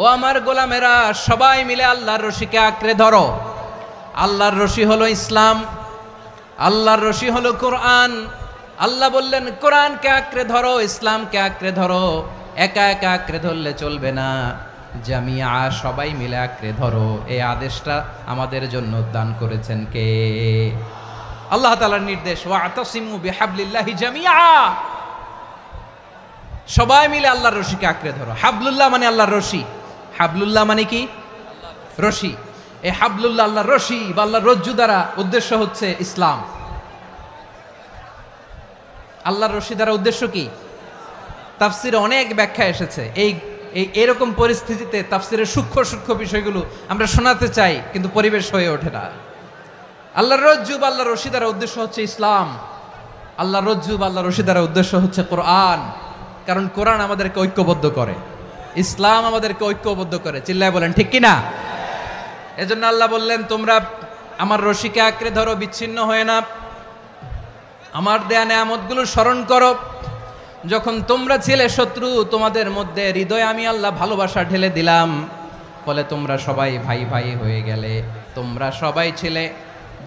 ও আমার গোলামেরা সবাই মিলে আল্লাহর রশিকে আঁকড়ে ধরো আল্লাহর রশি হলো ইসলাম আল্লাহর রশি হলো কোরআন আল্লাহ বললেন কোরআনকে আঁকড়ে ধরো ইসলামকে আঁকড়ে ধরো একা একা আঁকড়ে ধরলে চলবে না জামিয়া সবাই মিলে আঁকড়ে ধরো এই আদেশটা আমাদের জন্য দান করেছেন কে আল্লাহ তাআলার নির্দেশ ওয়াতাসিমু বিহাবলিল্লাহি জামিআ সবাই মিলে আল্লাহর রশিকে আঁকড়ে ধরো হাবলুল্লাহ মানে আল্লাহর রশি হাবলুল্লাহ মানে কি রশি এই হাবলুল্লাহ আল্লাহর রশি বা আল্লাহর রজ্জু দ্বারা উদ্দেশ্য হচ্ছে ইসলাম আল্লাহর রশি দ্বারা উদ্দেশ্য কি তাফসিরে অনেক ব্যাখ্যা এসেছে এই এরকম পরিস্থিতিতে তাফসিরের সূক্ষ্ম সূক্ষ্ম বিষয়গুলো আমরা শোনাতে চাই কিন্তু পরিবেশ হয়ে ওঠে না আল্লাহর রজ্জু বা আল্লাহর রশি দ্বারা উদ্দেশ্য হচ্ছে ইসলাম আল্লাহর রজ্জু বা আল্লাহর রশি দ্বারা উদ্দেশ্য হচ্ছে কোরআন কারণ কোরআন আমাদেরকে ঐক্যবদ্ধ করে ইসলাম আমাদেরকে ঐক্যবদ্ধ করে চিল্লায় বলেন ঠিক কিনা এজন্য আল্লাহ বললেন তোমরা আমার রশিকে আঁকড়ে ধরো বিচ্ছিন্ন হয়ে না আমার দেয়া নেয়ামতগুলো স্মরণ করো যখন তোমরা ছিলে শত্রু তোমাদের মধ্যে হৃদয়ে আমি আল্লাহ ভালোবাসা ঢেলে দিলাম ফলে তোমরা সবাই ভাই ভাই হয়ে গেলে তোমরা সবাই ছিলে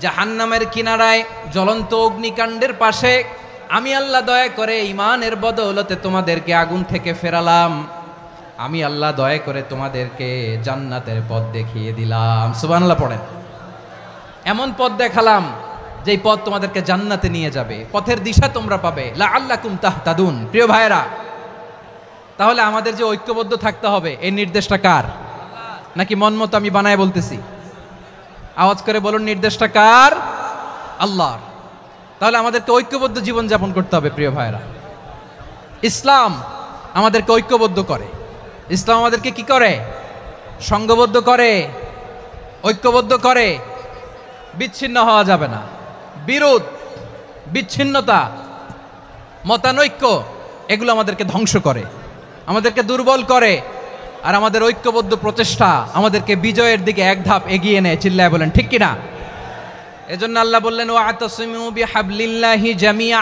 জাহান্নামের কিনারায় জ্বলন্ত অগ্নিকাণ্ডের পাশে আমি আল্লাহ দয়া করে ঈমানের বদৌলতে তোমাদেরকে আগুন থেকে ফেরালাম আমি আল্লাহ দয়া করে তোমাদেরকে জান্নাতের পথ দেখিয়ে দিলাম সুবহানাল্লাহ পড়েন এমন পথ দেখালাম যেই পথ তোমাদেরকে জান্নাতে নিয়ে যাবে পথের দিশা তোমরা পাবে লাআল্লাকুম তাহতাদুন প্রিয় ভাইরা তাহলে আমাদের যে ঐক্যবদ্ধ থাকতে হবে এই নির্দেশটা কার নাকি মন মতো আমি বানায় বলতেছি আওয়াজ করে বলুন নির্দেশটা কার আল্লাহর তাহলে আমাদেরকে ঐক্যবদ্ধ জীবন যাপন করতে হবে প্রিয় ভাইরা ইসলাম আমাদেরকে ঐক্যবদ্ধ করে ইসলাম আমাদেরকে কি করে সংঘবদ্ধ করে ঐক্যবদ্ধ করে বিচ্ছিন্ন হওয়া যাবে না বিরোধ বিচ্ছিন্নতা মতানৈক্য এগুলো আমাদেরকে ধ্বংস করে আমাদেরকে দুর্বল করে আর আমাদের ঐক্যবদ্ধ প্রচেষ্টা আমাদেরকে বিজয়ের দিকে এক ধাপ এগিয়ে নেয় চিল্লায় বলেন ঠিক কিনা এজন্য আল্লাহ বললেন ওয়াতাসিমু বিহাবলিল্লাহি জামিআ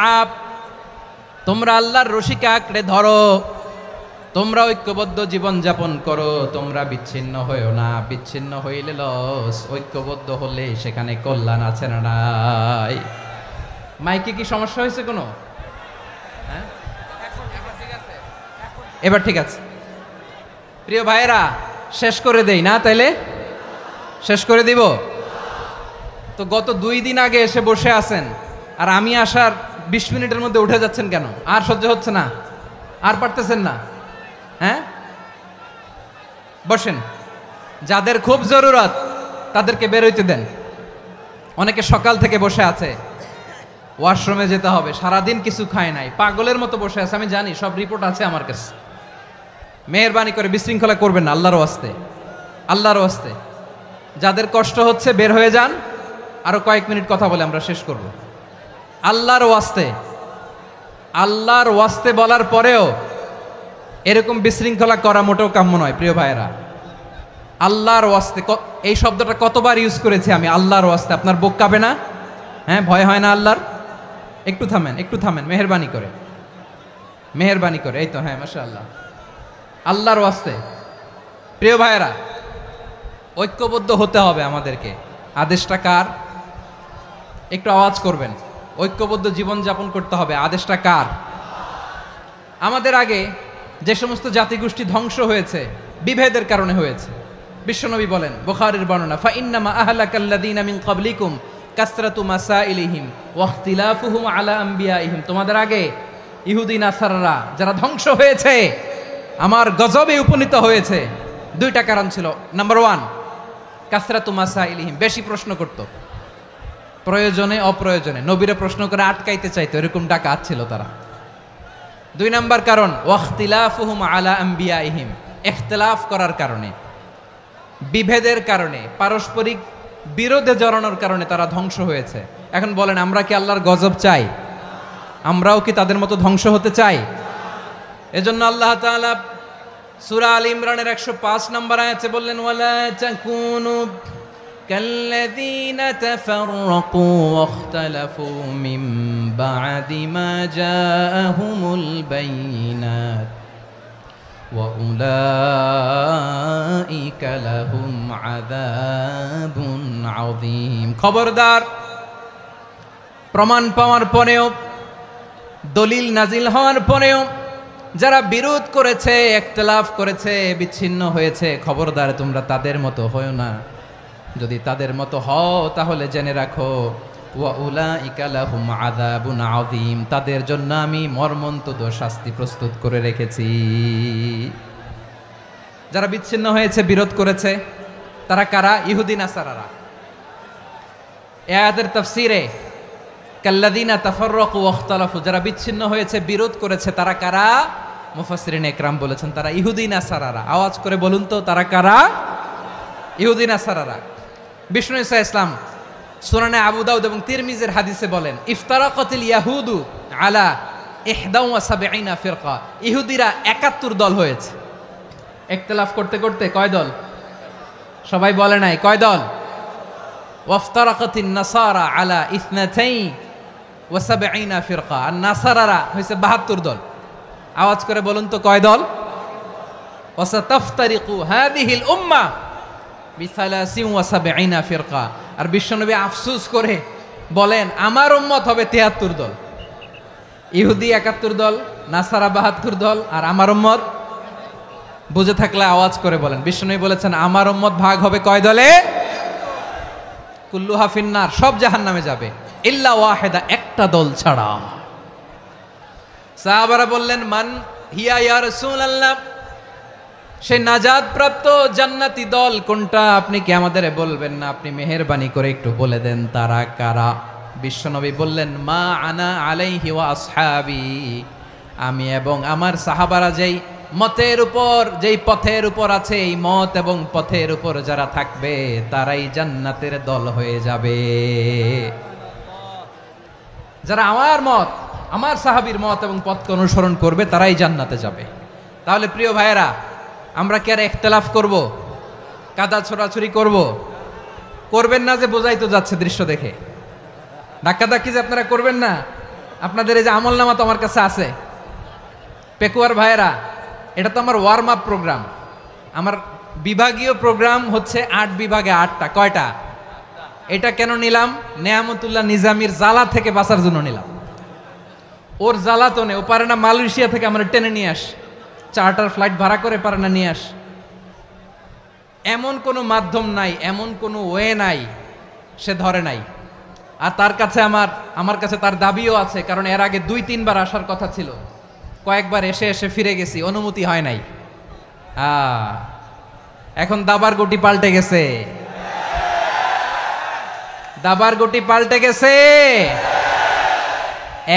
তোমরা আল্লাহর রশিকে আঁকড়ে ধরো তোমরা ঐক্যবদ্ধ জীবন যাপন করো তোমরা বিচ্ছিন্ন হইও না বিচ্ছিন্ন হইলে লস ঐক্যবদ্ধ হলে সেখানে কল্যাণ আছে না নাই মাইকে কি সমস্যা হয়েছে কোনো হ্যাঁ এবার ঠিক আছে প্রিয় ভাইয়েরা শেষ করে দেই না তাইলে শেষ করে দিব তো গত 2 দিন আগে এসে বসে আছেন আর আমি আসার 20 মিনিটের মধ্যে উঠে যাচ্ছেন কেন আর সহ্য হচ্ছে না আর পারতেছেন না হ্যাঁ বসেন যাদের খুব জরুরত তাদেরকে বের হইতে দেন অনেকে সকাল থেকে বসে আছে ওয়াশরুমে যেতে হবে সারাদিন কিছু খায় নাই পাগলের মতো বসে আছে আমি জানি সব রিপোর্ট আছে আমার কাছে মেহেরবানি করে বিশৃঙ্খলা করবেন না আল্লাহর ওয়াস্তে আল্লাহর ওয়াস্তে যাদের কষ্ট হচ্ছে বের হয়ে যান আরো কয়েক মিনিট কথা বলে আমরা শেষ করব আল্লাহর ওয়াস্তে বলার পরেও এরকম বিশৃঙ্খলা করা মোটেও কাম্য নয় প্রিয় ভাইয়েরা আল্লাহর ওয়াস্তে এই শব্দটা কতবার ইউজ করেছি আমি আল্লাহর ওয়াস্তে আপনার বুক কাঁপে না হ্যাঁ ভয় হয় না আল্লাহর একটু থামেন মেহেরবানি করে এই তো হ্যাঁ মাশাআল্লাহ আল্লাহর ওয়াস্তে প্রিয় ভাইয়েরা ঐক্যবদ্ধ হতে হবে আমাদেরকে আদেশটা কার একটু আওয়াজ করবেন ঐক্যবদ্ধ জীবন যাপন করতে হবে আদেশটা কার আমাদের আগে যে সমস্ত জাতিগোষ্ঠী ধ্বংস হয়েছে বিভেদের কারণে হয়েছে বিশ্বনবী বলেন বুখারীর বর্ণনা ফা ইন্নামা আহলাকাল্লাযীনা মিন ক্বাবলিকুম কাসরাতু মাসাইলিহিম ওয়া ইখতিলাফুহুম আলা আমবিয়াইহিম তোমাদের আগে ইহুদি নাসারারা যারা ধ্বংস হয়েছে আমার গজবে উপনীত হয়েছে 2টা কারণ ছিল নাম্বার 1 কাসরাতু মাসাইলিহিম বেশি প্রশ্ন করত প্রয়োজনে অপ্রয়োজনে নবীরে প্রশ্ন করে আটকাইতে চাইতো এরকম ডাকাত ছিল তারা 2 নাম্বার কারণ ওয়াখতিলাফুহুম আলা আমবিয়াইহিম ইখতিলাফ করার কারণে বিভেদের কারণে পারস্পরিক বিরোধে জড়ানোর কারণে তারা ধ্বংস হয়েছে। এখন বলেন, আমরা কি আল্লাহর গজব চাই? আমরাও কি তাদের মতো ধ্বংস হতে চাই? এজন্য আল্লাহ তাআলা সূরা আল ইমরানের 105 নম্বর আয়াতে বললেন, ওয়ালা তাকুনু কাল্লাযীনা তাফাররাকু ওয়াখতালাফু মিন বা'দি মা জাআহুমুল বাইয়িনাত ওয়া উলাইকা লাহুম আযাবুন আযীম। খবরদার, প্রমাণ পাওয়ার পরেও, দলিল নাজিল হওয়ার পরেও যারা বিরোধ করেছে, ইখতিলাফ করেছে, বিচ্ছিন্ন হয়েছে, খবরদার তোমরা তাদের মতো হয়ো না। যদি তাদের মতো হও তাহলে জেনে রাখো, ওয়া উলাইকা লাহুম আযাবুন আযীম, তাদের জন্য আমি মর্মন্তুদ শাস্তি প্রস্তুত করে রেখেছি। যারা বিচ্ছিন্ন হয়েছে, বিরোধ করেছে, তারা কারা? ইহুদি নাসারারা। এই আয়াতের তাফসীরে কাল্লাযীনা তাফাররাকু ওয়াখতালাফু, যারা বিচ্ছিন্ন হয়েছে, বিরোধ করেছে, তারা কারা? মুফাসসিরিন ইকরাম বলেছেন তারা ইহুদি নাসারারা। আওয়াজ করে বলুন তো, তারা কারা? ইহুদি নাসারারা। বিষ্ণু ঈসা ইসলাম সুনানে আবু দাউদ এবং তিরমিজির হাদিসে বলেন, ইফতারাকাতিল ইয়াহুদু আলা 71 ফিরকা, ইহুদিরা 71 দল হয়েছে। ইখতিলাফ করতে করতে কয় দল? সবাই বলে নাই, কয় দল? ওয়াফতারাকাতিন নাসারা আলা 72 ফিরকা, আর নাসারারা হয়েছে 72 দল। আওয়াজ করে বলুন তো, কয় দল? ওয়াসাতাফতারিকু হাযিহিল উম্মাহ বি73 ফিরকা। আর বিশ্বনবী আফসোস করে বলেন, আমার উম্মত হবে 73 দল। ইহুদি 71 দল, নাসারা 72 দল, আর আমার উম্মত, বুঝে থাকলে আওয়াজ করে বলেন। বিশ্বনবী বলেছেন, আমার উম্মত ভাগ হবে কয় দলে? কুল্লুহা ফিন্নার, সব জাহান্নামে যাবে, ইল্লা ওয়াহিদা, একটা দল ছাড়া। সাহাবারা বললেন, মান হিয়া ইয়া রাসূলুল্লাহ, সেই নাজাত প্রাপ্ত জান্নাতি দল কোনটা? আপনি কি আমাদের বলবেন না? আপনি মেহেরবানি করে একটু বলে দেন তারা কারা। বিশ্বনবী বললেন, মা আনা আলাইহি ওয়া আসহাবি, আমি এবং আমার সাহাবারা যেই মতের উপর, যেই পথের উপর আছে, এই মত এবং পথের উপর যারা থাকবে তারাই জান্নাতের দল হয়ে যাবে। যারা আমার মত, আমার সাহাবীর মত এবং পথকে অনুসরণ করবে তারাই জান্নাতে যাবে। তাহলে প্রিয় ভাইয়েরা, আমরা কি আর ইখতিলাফ করব? কাদা ছোড়াছুরি করব? করবেন না যে বোঝাই তো যাচ্ছে দৃশ্য দেখে। ধাক্কাধাক্কি যে আপনারা করবেন না। আপনাদের এই যে আমলনামা তো আমার কাছে আছে। পেকুয়ার ভাইয়েরা, এটা তো আমার ওয়ার্ম আপ প্রোগ্রাম। আমার বিভাগীয় প্রোগ্রাম হচ্ছে 8 বিভাগে 8টা। কয়টা? এটা কেন নিলাম? নেয়ামতুল্লাহ নিজামীর জ্বালা থেকে বাঁচার জন্য নিলাম। ওর জ্বালাতনে ও পারে না মালয়েশিয়া থেকে আমার টেনে নিয়ে আস, চার্টার ফ্লাইট ভাড়া করে পারে না নিয়ে আস। এমন কোনো মাধ্যম নাই, এমন কোনো ওয়ে নাই সে ধরে নাই। আর তার কাছে আমার কাছে তার দাবিও আছে, কারণ এর আগে 2-3 বার আসার কথা ছিল। কয়েকবার এসে এসে ফিরে গেছি, অনুমতি হয় নাই। এখন দাবার গুটি পাল্টে গেছে, দাবার গুটি পাল্টে গেছে।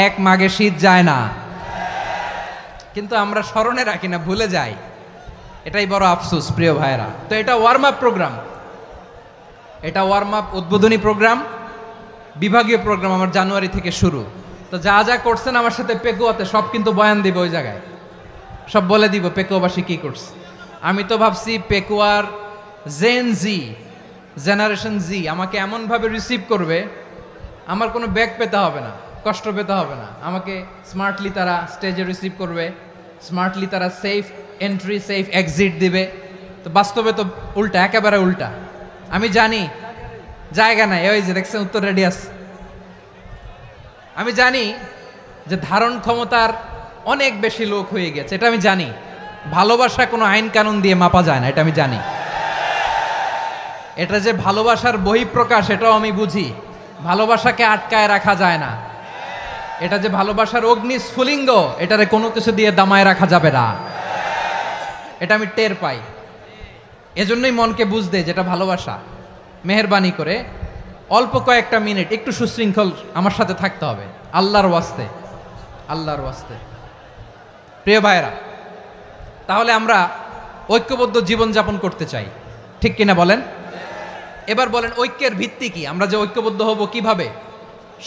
এক মাঘে শীত যায় না, কিন্তু আমরা স্মরণে রাখি না, ভুলে যাই। এটাই বড় আফসোস প্রিয় ভাইরা। তো এটা ওয়ার্ম আপ প্রোগ্রাম, এটা ওয়ার্ম আপ উদ্বোধনী প্রোগ্রাম, বিভাগীয় প্রোগ্রাম আমার জানুয়ারি থেকে শুরু। তো যা যা করছেন আমার সাথে পেকুয়াতে সব কিন্তু বয়ান দিব, ওই জায়গায় সব বলে দিব পেকুয়াবাসী কি করছে। আমি তো ভাবছি পেকুয়ার জেনারেশন জি আমাকে এমনভাবে রিসিভ করবে, আমার কোনো ব্যাক পেতে হবে না, কষ্ট পেতে হবে না। আমাকে স্মার্টলি তারা স্টেজে রিসিভ করবে, স্মার্টলি তারা সেফ এন্ট্রি সেফ এক্সিট দিবে। তো বাস্তবে তো উল্টা, একেবারে উল্টা। আমি জানি জায়গা নাই, ওই যে দেখছেন উত্তর রেডি আছে। আমি জানি যে ধারণ ক্ষমতার অনেক বেশি লোক হয়ে গেছে, এটা আমি জানি। ভালোবাসা কোনো আইন কানুন দিয়ে মাপা যায় না, এটা আমি জানি। এটা যে ভালোবাসার বহিঃপ্রকাশ, এটাও আমি বুঝি। ভালোবাসাকে আটকায় রাখা যায় না। এটা যে ভালোবাসার অগ্নি স্ফুলিঙ্গ, এটারে কোনো কিছু দিয়ে দামায় রাখা যাবে না, এটা আমি টের পাই। এজন্যই মনকে বুঝতে যেটা ভালোবাসা। মেহেরবানি করে অল্প কয়েকটা মিনিট একটু সুশৃঙ্খল আমার সাথে থাকতে হবে, আল্লাহর ওয়াস্তে, আল্লাহর ওয়াস্তে। প্রিয় ভাইরা, তাহলে আমরা ঐক্যবদ্ধ জীবনযাপন করতে চাই, ঠিক কিনা বলেন? এবার বলেন ঐক্যের ভিত্তি কি? আমরা যে ঐক্যবদ্ধ হব কিভাবে?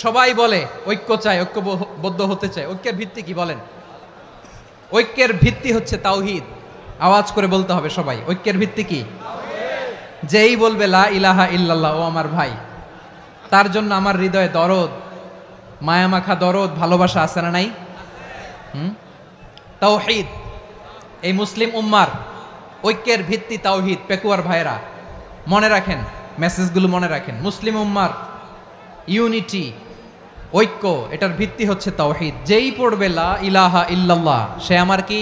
সবাই বলে ঐক্য চাই, ঐক্যবদ্ধ হতে চাই। ঐক্যের ভিত্তি কি বলেন? ঐক্যের ভিত্তি হচ্ছে তাওহীদ। আওয়াজ করে বলতে হবে সবাই, ঐক্যের ভিত্তি কি? যেই বলবে লা ইলাহা ইল্লাল্লাহ, ও আমার ভাই, তার জন্য আমার হৃদয়ে দরদ, মায়ামাখা দরদ, ভালোবাসা আছে না নাই? তাওহীদ। এই মুসলিম উম্মার ঐক্যের ভিত্তি তাওহীদ। পেকুয়ার ভাইরা মনে রাখেন, মেসেজগুলো মনে রাখেন। মুসলিম উম্মার ইউনিটি, ঐক্য, এটার ভিত্তি হচ্ছে তাওহীদ। যেই পড়বে লা ইলাহা ইল্লাল্লাহ, সে আমার কি?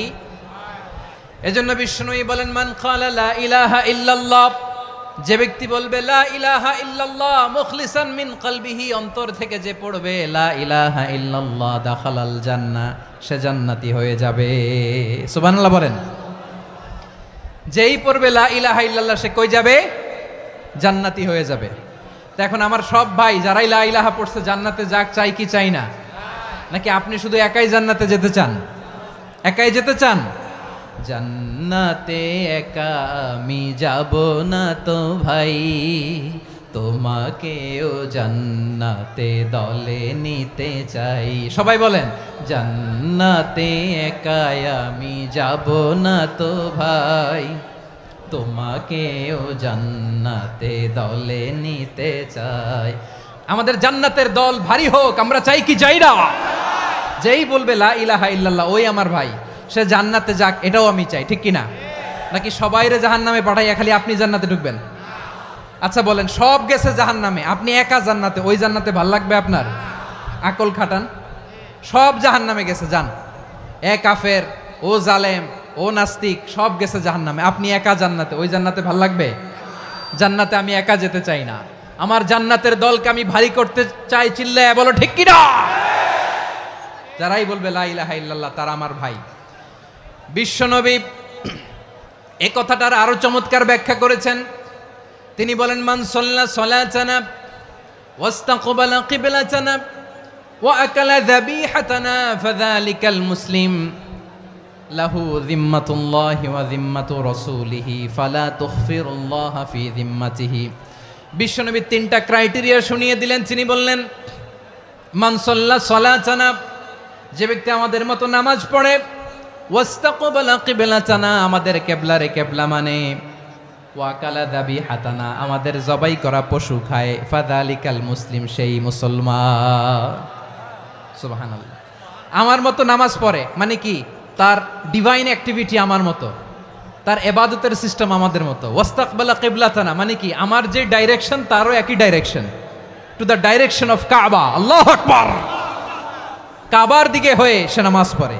এজন্য বিষ্ণুই বলেন, মান ক্বালা লা ইলাহা ইল্লাল্লাহ, যে ব্যক্তি বলবে লা ইলাহা ইল্লাল্লাহ মুখলিসান মিন কলবিহি, অন্তর থেকে যে পড়বে লা ইলাহা ইল্লাল্লাহ, দাখালাল জান্নাহ, সে জান্নাতি হয়ে যাবে। সুবহানাল্লাহ বলেন। যেই পড়বে লা ইলাহা ইল্লাল্লাহ, সে কই যাবে? জান্নাতি হয়ে যাবে। তো এখন আমার সব ভাই যারাই লা ইলাহা পড়ছে জান্নাতে যাক, চাই কি চাই না? নাকি আপনি শুধু একাই জান্নাতে যেতে চান? একাই যেতে চান? জান্নাতে একা আমি যাব না তো ভাই, তোমাকেও জান্নাতে দলে নিতে চাই। সবাই বলেন, জান্নাতে একা আমি যাব না তো ভাই, তোমাকেও জান্নাতে দলে নিতে চাই। আমাদের জান্নাতের দল ভারী হোক, আমরা চাই কি চাই না? যেই বলবে লা ইলাহা ইল্লাল্লাহ, ওই আমার ভাই, সে জান্নাতে যাক, এটাও আমি চাই। ঠিক কিনা? নাকি সবাইরে জাহান্নামে পাঠাইয়া খালি আপনি জান্নাতে ঢুকবেন? আচ্ছা বলেন, সব গেছে জাহান্নামে, আপনি একা জান্নাতে, ওই জান্নাতে ভাল লাগবে আপনার? আকল খাটান। সব জাহান্নামে গেছে, যান। এ কাফের, ও জালেম, ও নাস্তিক, সব গেছে জাহান্নামে, আপনি একা জান্নাতে, ওই জান্নাতে ভাল লাগবে? জান্নাতে আমি একা যেতে চাই না, আমার জান্নাতের দলকে আমি ভারী করতে চাই। চিল্লায় বলো ঠিক কিনা? যারাই বলবে লা ইলাহা ইল্লাল্লাহ, তারা আমার ভাই। বিশ্বনবী এই কথাটার আরো চমৎকার ব্যাখ্যা করেছেন। তিনি বলেন, মান সাল্লা সালাতানা ওয়াস্তাকবালা কিবলাতানা ওয়া আকালা যাবিহাতানা ফাযালিকাল মুসলিম লাহু যিম্মাতুল্লাহি ওয়া যিম্মাতু রাসূলিহি ফালা তুখফিরুল্লাহ ফি যিম্মাতিহি। বিশ্বনবী তিনটা ক্রাইটেরিয়া শুনিয়ে দিলেন। তিনি বললেন, মান সাল্লা সালাতানা, যে ব্যক্তি আমাদের মতো নামাজ পড়ে, ওয়াস্তাকবালা কিবলাতানা, আমাদের কিবলারে কিবলা মানে, ওয়াকালা যাবিহাতানা, আমাদের জবাই করা পশু খায়, ফাযালিকাল মুসলিম, সেই মুসলমান। সুবহানাল্লাহ। আমার মতো নামাজ পড়ে মানে কি? তার ডিভাইন অ্যাক্টিভিটি আমার মতো, তার ইবাদতের সিস্টেম আমাদের মতো। ওয়াস্তাকবালা কিবলাতানা মানে কি? আমার যে ডাইরেকশন তারও একই direction, to the direction of কাবা। আল্লাহু আকবার। কাবার দিকে হয়ে সে নামাজ পড়ে।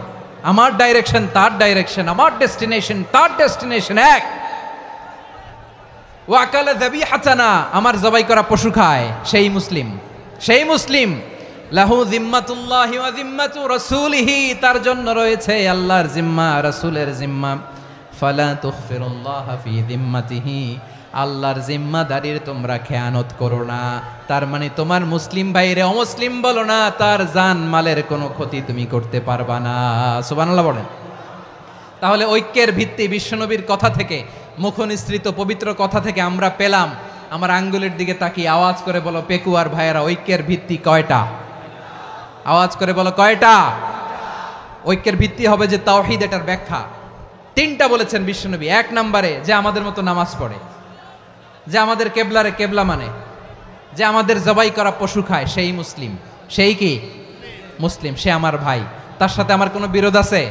আমার ডাইরেকশন তার ডাইরেকশন, আমার ডেস্টিনেশন তার ডেস্টিনেশন এক। ওয়াকালা যাবিহাতানা, আমার জবাই করা পশু খায়, সেই মুসলিম। সেই মুসলিম। লাহু যিম্মাতুল্লাহি ওয়া যিম্মাতু রাসূলিহি, তার জন্য রয়েছে আল্লাহর জিম্মা, রাসূলের জিম্মা। ফালা তুখফিরুল্লাহ ফি যিম্মাতিহি, আল্লাহর জিম্মাদারির তোমরা খেয়ানত করো না। তার মানে তোমার মুসলিম ভাইরে অমুসলিম বলো না, তার জান মালের কোনো ক্ষতি তুমি করতে পারবা না। সুবহানাল্লাহ বলেন। তাহলে ঐক্যের ভিত্তি বিশ্বনবীর কথা থেকে, মুখনিসৃত পবিত্র কথা থেকে আমরা পেলাম। আমার আঙ্গুলের দিকে তাকিয়ে আওয়াজ করে বলো পেকুয়ার ভাইয়েরা, ঐক্যের ভিত্তি কয়টা? আওয়াজ করে বলো কয়টা? ঐক্যের ভিত্তি হবে যে তাওহীদ, এটার ব্যাখ্যা তিনটা বলেছেন বিশ্বনবী। এক নম্বরে, যে আমাদের মতো নামাজ পড়ে, যে আমাদের কেবলারে কেবলা মানে, যে আমাদের জবাই করা পশু খায়, সেই মুসলিম। সেই কি? মুসলিম। সে আমার ভাই। তার সাথে আমার কোনো বিরোধ আছে?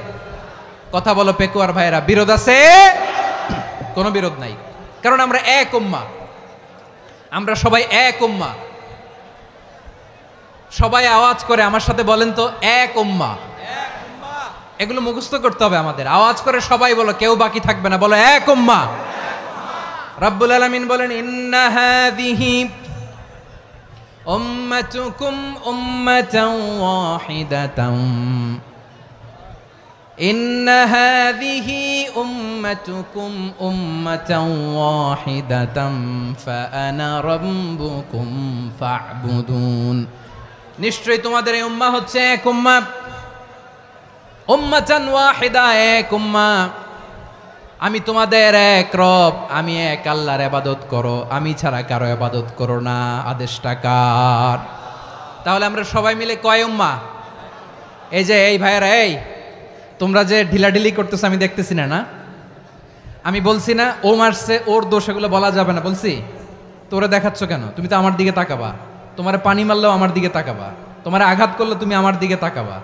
কথা বলো পেকুয়ার ভাইয়েরা, বিরোধ আছে? কোনো বিরোধ নাই, কারণ আমরা এক উম্মাহ, আমরা সবাই এক উম্মাহ। সবাই আওয়াজ করে আমার সাথে বলেন তো, এক উম্মাহ। এগুলো মুখস্থ করতে হবে আমাদের। আওয়াজ করে সবাই বলো, কেউ বাকি থাকবে না, বলো এক উম্মাহ। রব্বুল আলামিন বলেন, ইন্না হাযিহি উম্মাতুকুম উম্মাতান ওয়াহিদাতান, ইন্না হাযিহি উম্মাতুকুম উম্মাতান ওয়াহিদাতান ফাআনা রাব্বুকুম ফা'বুদুন। নিশ্চয়ই তোমাদের এই উম্মাহ হচ্ছে এক উম্মাহ, উম্মাতান ওয়াহিদা, এক উম্মাহ। আমি তোমাদের এক রব, আমি এক আল্লাহর ইবাদত করো, আমি ছাড়া কারো ইবাদত করো না। আদেশটা কার? তাহলে আমরা সবাই মিলে কয় উম্মাহ? এই যে এই ভাইয়েরা, এই তোমরা যে ঢিলাঢিলি করতেছো আমি দেখতেছি না। আমি বলছি না ও মারছে, ওর দোষ, এগুলো বলা যাবে না বলছি? তোরা দেখাচ্ছ কেন? তুমি তো আমার দিকে তাকাবা। তোমার পানি মারলেও আমার দিকে তাকাবা, তোমার আঘাত করলে তুমি আমার দিকে তাকাবা।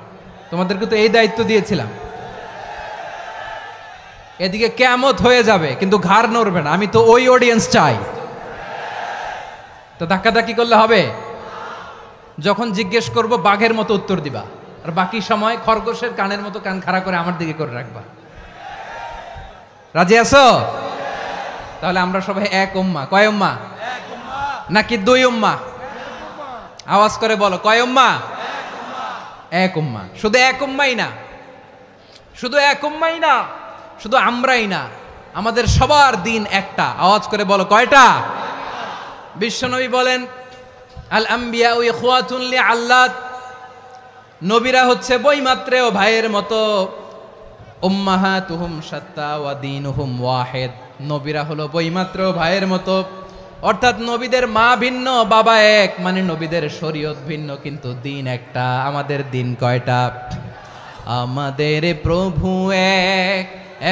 তোমাদেরকে তো এই দায়িত্ব দিয়েছিলাম। এদিকে কিয়ামত হয়ে যাবে কিন্তু ঘাড় নড়বে না। আমি তো ওই অডিয়েন্স চাই। তো ধাক্কাধাক্কি করলে হবে? যখন জিজ্ঞেস করব বাঘের মতো উত্তর দিবা, আর বাকি সময় খরগোশের কানের মতো কান খাড়া করে আমার দিকে করে রাখবা। রাজি আছো? তাহলে আমরা সবাই এক উম্মাহ। কয় উম্মাহ? নাকি দুই উম্মাহ? আওয়াজ করে বলো, কয় উম্মাহ? এক উম্মাহ। শুধু এক উম্মাই না, শুধু এক উম্মাই না, শুধু আমরাই না, আমাদের সবার দিন একটা। আওয়াজ করে বলো, কয়টা? বিশ্বনবী বলেন, আল আম্বিয়া ইখওয়াতুন লিআল্লাত, নবীরা হচ্ছে বৈমাত্রেয় ভাইয়ের মতো। উম্মাহাতুহুম শাত্তা ওয়া দীনুহুম ওয়াহিদ, নবীরা হলো বৈমাত্রেয় ভাইয়ের মতো। অর্থাৎ নবীদের মা ভিন্ন, বাবা এক, মানে নবীদের শরীয়ত ভিন্ন, কিন্তু দিন একটা। আমাদের দিন কয়টা? আমাদের প্রভু এক,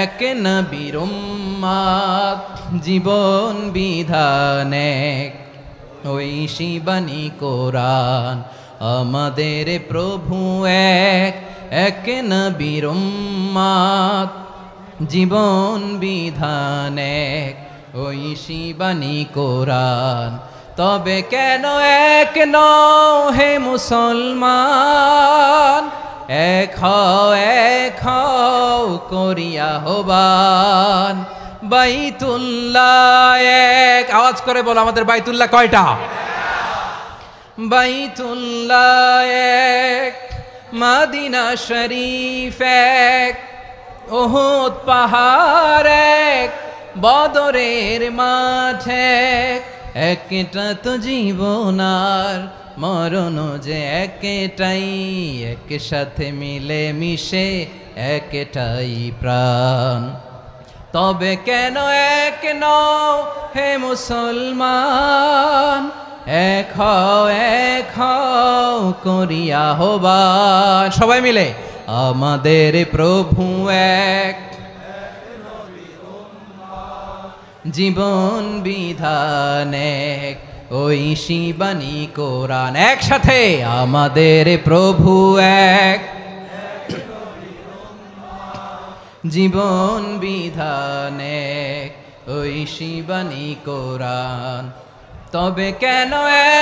এক নবীর উম্মত, জীবন বিধান এক, ওই শিবানী কোরআন। আমাদের প্রভু এক, এক নবীর উম্মত, জীবন বিধান এক, ওই শিবানী কোরআন। তবে কেন এক নও হে মুসলমান? এক হও করিয়া হবান। বাইতুল্লাহ এক, আওয়াজ করে বলো আমাদের বাইতুল্লাহ কয়টা? বাইতুল্লাহ এক, মদিনা শরীফ এক, উহুদ পাহাড় এক, বদরের মাঠ এক। একটা তো জীবন আর মরণ যে একটাই, একসাথে মিলে মিশে একটাই প্রাণ। তবে কেন এক নও হে মুসলমান? এক হও করিয়া হবান। সবাই মিলে, আমাদের প্রভু এক, জীবন বিধান এক, ওই শিবানী কোরআন। একসাথে, আমাদের প্রভু এক, জীবন বিধান এক, ওই শিবানী কোরআন। তবে কেন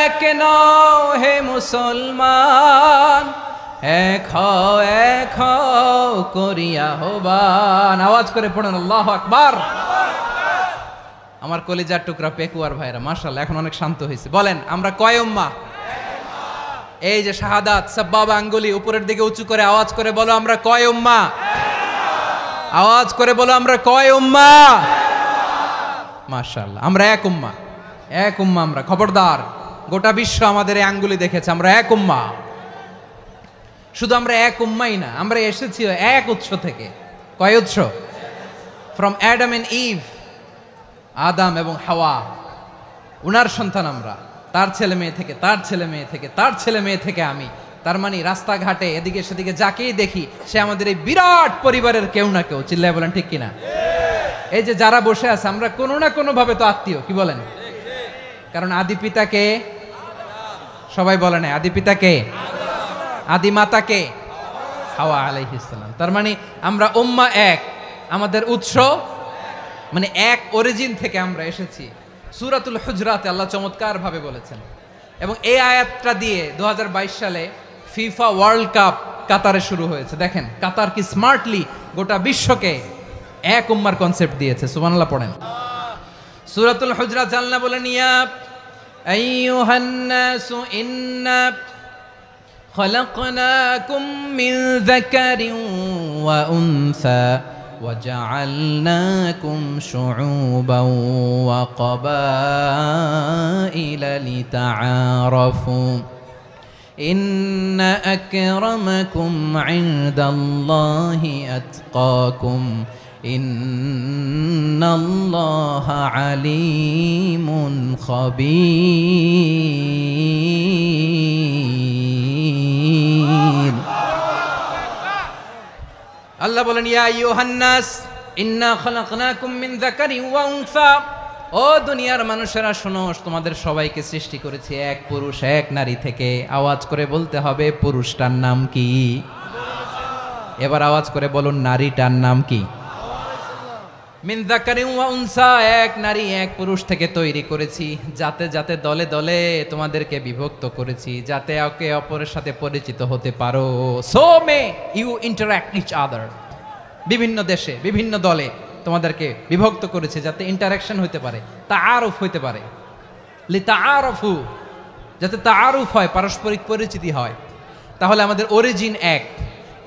এক নও হে মুসলমান? এক হও করিয়া হবান। আওয়াজ করে পড়েন আল্লাহু আকবার। আমার কলিজার টুকরা পেকুয়ার ভাইরা, মাশাআল্লাহ এখন অনেক শান্ত হয়েছে। বলেন আমরা কয় উম্মাহ? এই যে শাহাদাত সাব্বাবা আঙ্গুলি উপরের দিকে উঁচু করে আওয়াজ করে বলো আমরা কয় উম্মাহ? আওয়াজ করে বলো আমরা কয় উম্মাহ? মাশাআল্লাহ, আমরা এক উম্মাহ, এক উম্মাহ আমরা। খবরদার, গোটা বিশ্ব আমাদের এই আঙ্গুলি দেখেছে, আমরা এক উম্মাহ। শুধু আমরা এক উম্মাই না, আমরা এসেছি এক উৎস থেকে। কয় উৎস? ফ্রম অ্যাডাম এন্ড ইভ, আদাম এবং হাওয়া, উনার সন্তান আমরা। তার ছেলে মেয়ে থেকে, তার ছেলে মেয়ে থেকে, তার ছেলে মেয়ে থেকে আমি। তার মানে রাস্তাঘাটে এদিকে সেদিকে যাকেই দেখি সে আমাদের এই বিরাট পরিবারের কেউ না কেউ। চিল্লায় বলেন ঠিক কিনা? এই যে যারা বসে আছে, আমরা কোনো না কোনো ভাবে তো আত্মীয়। কি বলেন? কারণ আদি পিতাকে সবাই বলে না, আদি পিতাকে, আদি মাতাকে হাওয়া আলাইহিস সালাম। তার মানে আমরা উম্মাহ এক, আমাদের উৎস মানে এক অরিজিন থেকে আমরা এসেছি। সূরাতুল হুজরাতে আল্লাহ চমৎকার ভাবে বলেছেন। এবং এই আয়াতটা দিয়ে 2022 সালে ফিফা ওয়ার্ল্ড কাপ কাতারে শুরু হয়েছে। দেখেন কাতার কি স্মার্টলি গোটা বিশ্বকে এক উম্মার কনসেপ্ট দিয়েছে। সুবহানাল্লাহ পড়েন। সূরাতুল হুজরাত আল্লাহ বলেন, ইয়া আইয়ুহান নাসু ইন্না খলাকনাকুম মিন যাকারিন ওয়া উনসা وجعلناكم شعوبا وقبائل لتعارفوا إن أكرمكم عند الله أتقاكم ইন্নাল্লাহা আলিমুন খাবীর। আল্লাহ বলেন, ইয়া আইয়ুহান নাস ইন্না খালাকনাকুম মিন যাকারিন ওয়া উনসা। ও দুনিয়ার মানুষেরা শোনো, তোমাদের সবাইকে সৃষ্টি করেছি এক পুরুষ এক নারী থেকে। আওয়াজ করে বলতে হবে, পুরুষটার নাম কি? এবার আওয়াজ করে বলুন, নারীটার নাম কি? মিন যাকারিন ওয়া উনসা, এক নারী এক পুরুষ থেকে তৈরি করেছি। যাতে যাতে দলে দলে তোমাদেরকে বিভক্ত করেছি, যাতে একে অপরের সাথে পরিচিত হতে পারো। So may you interact each other. বিভিন্ন দেশে বিভিন্ন দলে তোমাদেরকে বিভক্ত করেছে যাতে ইন্টারাকশন হতে পারে, তাআরুফ হতে পারে। লিতাআরফু, যাতে তাআরুফ হয়, পারস্পরিক পরিচিতি হয়। তাহলে আমাদের অরিজিন এক।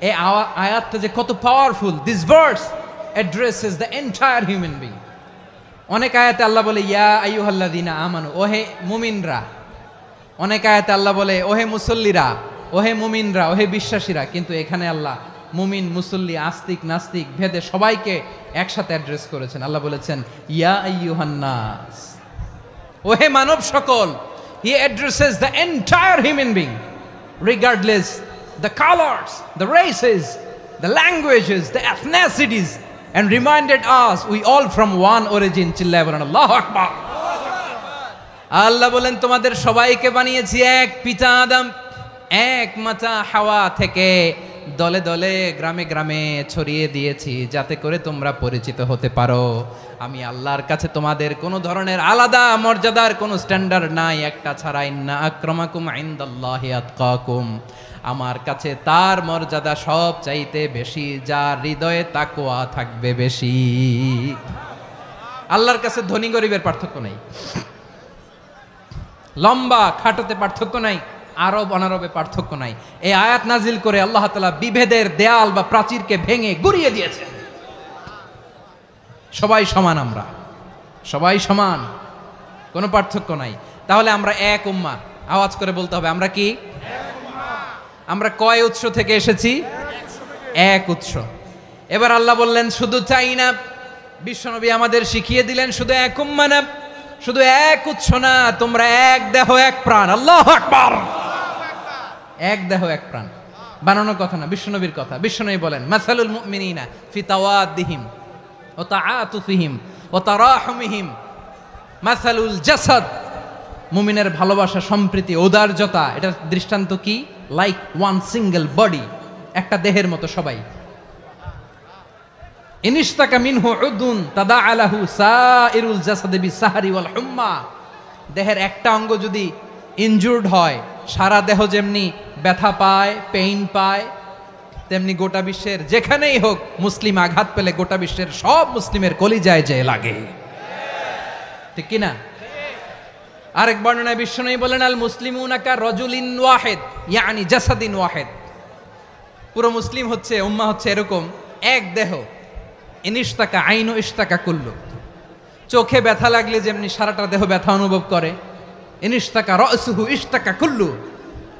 এই আয়াতটা যে কত powerful! This verse addresses the entire human being. অনেক আয়াতে আল্লাহ বলে ইয়া আইয়ুহাল্লাযীনা আমানু, ওহে মুমিনরা। অনেক আয়াতে আল্লাহ বলে ওহে মুসল্লিরা, ওহে মুমিনরা, ওহে বিশ্বাসীরা। কিন্তু এখানে আল্লাহ মুমিন মুসল্লি আস্তিক নাস্তিক ভেদে সবাইকে একসাথে অ্যাড্রেস করেছেন। আল্লাহ বলেছেন ইয়া আইয়ুহান নাস, ওহে মানব সকল। হি addresses the entire human being regardless the colours, the races, the languages, the এথনিসিটিস, and reminded us we all from one origin. চিল্লায় বলেন আল্লাহু আকবার। আল্লাহ বলেন তোমাদের সবাইকে বানিয়েছি এক পিতা আদম, এক মাতা হাওয়া থেকে। দলে দলে গ্রামে গ্রামে ছড়িয়ে দিয়েছি যাতে করে তোমরা পরিচিত হতে পারো। আমি আল্লাহর কাছে তোমাদের কোনো ধরনের আলাদা মর্যাদার কোনো স্ট্যান্ডার্ড নাই একটা ছাড়া। ইন্না আক্রামাকুম ইনদাল্লাহি আতকাকুম, আমার কাছে তার মর্যাদা সব চাইতে বেশি যার হৃদয়ে তাকওয়া থাকবে বেশি। আল্লাহর কাছে ধনী গরিবের পার্থক্য নাই, লম্বা খাটোতে পার্থক্য নাই, আরব অনারবে পার্থক্য নাই। এই আয়াত নাজিল করে আল্লাহ তাআলা বিভেদের দেয়াল বা প্রাচীরকে ভেঙে গুড়িয়ে দিয়েছেন। সবাই সমান, আমরা সবাই সমান, কোনো পার্থক্য নাই। তাহলে আমরা এক উম্মাহ। আওয়াজ করে বলতে হবে, আমরা কি? আমরা কয় উৎস থেকে এসেছি? এক উৎস। এবার আল্লাহ বললেন শুধু চাই না, বিশ্বনবী আমাদের শিখিয়ে দিলেন শুধু এক উম্মাহ না, শুধু এক উৎস না, তোমরা এক দেহ এক প্রাণ। আল্লাহু আকবার। এক দেহ এক প্রাণ বানানোর কথা না, বিশ্বনবীর কথা। বিশ্বনবী বলেন মাসালুল মুমিনিনা ফি তাওয়াদ্দিহিম ওয়া তাআতুফিহিম ওয়া তারাহুমিহিম মাসালুল জাসাদ। মুমিনের ভালোবাসা, সম্প্রীতি, ঔদার্যতা, এটা দৃষ্টান্ত কি? লাইক ওয়ান সিঙ্গেল বডি, একটা দেহের মতো সবাই। ইনিশতাকা মিনহু উদুন তাদাআ লাহু সাইরুল জাসাদি বিসাহরি ওয়াল হুম্মা। দেহের একটা অঙ্গ যদি ইনজুর্ড হয়, সারা দেহ যেমনি ব্যথা পায়, পেইন পায়, তেমনি গোটা বিশ্বের যেখানেই হোক মুসলিম আঘাত পেলে গোটা বিশ্বের সব মুসলিমের কলিজায় যে লাগে, ঠিক কিনা? আরেক বর্ণনায় বিশ্বনবী বলেন আল মুসলিমুনা কা রাজুলিন ওয়াহিদ ইয়ানি জাসাদিন ওয়াহিদ। পুরো মুসলিম হচ্ছে, উম্মাহ হচ্ছে এরকম এক দেহ। ইনিশতাকা আইনু ইশতাকা কুল্লু। চোখে ব্যথা লাগলে যেমনি সারাটা দেহ ব্যথা অনুভব করে, ইনিশতাকা রাসুহু ইশতাকা কুল্লু।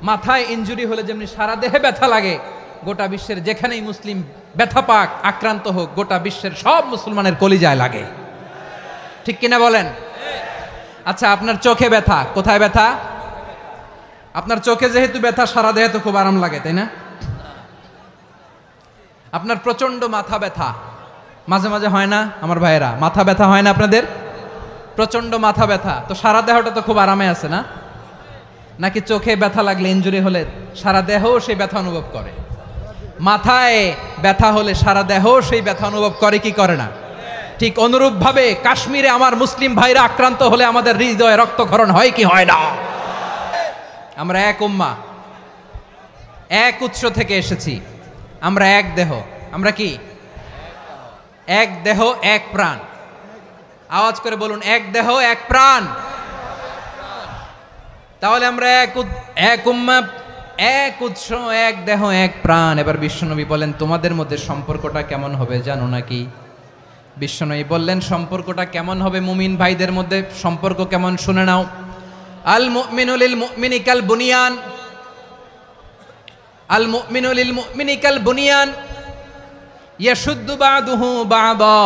মাথায় ইনজুরি হলে যেমনি সারা দেহে ব্যথা লাগে, গোটা বিশ্বের যেখানেই মুসলিম ব্যথা পাক, আক্রান্ত হোক, গোটা বিশ্বের সব মুসলমানের কলিজায় লাগে, ঠিক কিনা বলেন? আচ্ছা, আপনার চোখে ব্যথা, কোথায় ব্যথা? আপনার চোখে যেহেতু ব্যথা, সারা দেহে তো খুব আরাম লাগে, তাই না? আপনার প্রচন্ড মাথা ব্যথা মাঝে মাঝে হয় না আমার ভাইয়েরা? মাথা ব্যথা হয় না আপনাদের? প্রচন্ড মাথা ব্যথা, তো সারা দেহটা তো খুব আরামে আছে না? নাকি চোখে ব্যথা লাগলে, ইনজুরি হলে সারা দেহ সেই ব্যথা অনুভব করে? মাথায় ব্যথা হলে সারা দেহ সেই ব্যথা অনুভব করে কি করে না? ঠিক অনুরূপভাবে কাশ্মীরে আমার মুসলিম ভাইরা আক্রান্ত হলে আমাদের হৃদয়ে রক্তক্ষরণ হয় কি হয় না? আমরা এক উম্মাহ, এক উৎস থেকে এসেছি, আমরা এক দেহ। আমরা কি? এক দেহ এক প্রাণ। আওয়াজ করে বলুন, এক দেহ এক প্রাণ। তাহলে আমরা এক উম্মাহ, এক উৎস, এক দেহ এক প্রাণ। এবার বিশ্বনবী বলেন তোমাদের মধ্যে সম্পর্কটা কেমন হবে জানো নাকি? বিশ্বনবী বললেন সম্পর্কটা কেমন হবে মুমিন ভাইদের মধ্যে, সম্পর্ক কেমন শুনে নাও। আল মুমিনু লিল মুমিনি কাল বুনিয়ান, আল মুমিনু লিল মুমিনি কাল বুনিয়ান ইয়াশুদ্দু বাদুহু বাদা,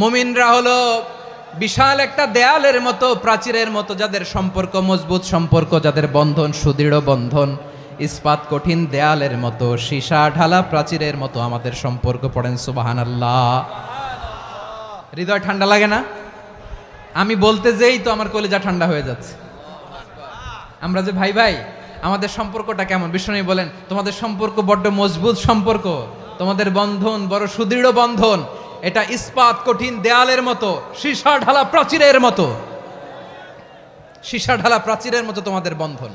মুমিনরা হলো বিশাল একটা দেয়ালের মতো, প্রাচীরের মতো, যাদের সম্পর্ক মজবুত, সম্পর্ক যাদের বন্ধন সুদৃঢ় বন্ধন, ইস্পাত কঠিন দেয়ালের মতো, সীসা ঢালা প্রাচীরের মতো আমাদের সম্পর্ক। পড়েন সুবহানাল্লাহ। হৃদয় ঠান্ডা লাগে না? আমি বলতে যেই তো আমার কলিজা ঠান্ডা হয়ে যাচ্ছে। আমরা যে ভাই ভাই, আমাদের সম্পর্কটা কেমন? বিষ্ণু বলেন তোমাদের সম্পর্ক বড্ড মজবুত সম্পর্ক, তোমাদের বন্ধন বড় সুদৃঢ় বন্ধন, এটা ইস্পাত কঠিন দেয়ালের মতো, সীসা ঢালা প্রাচীরের মতো, সীসা ঢালা প্রাচীরের মতো তোমাদের বন্ধন।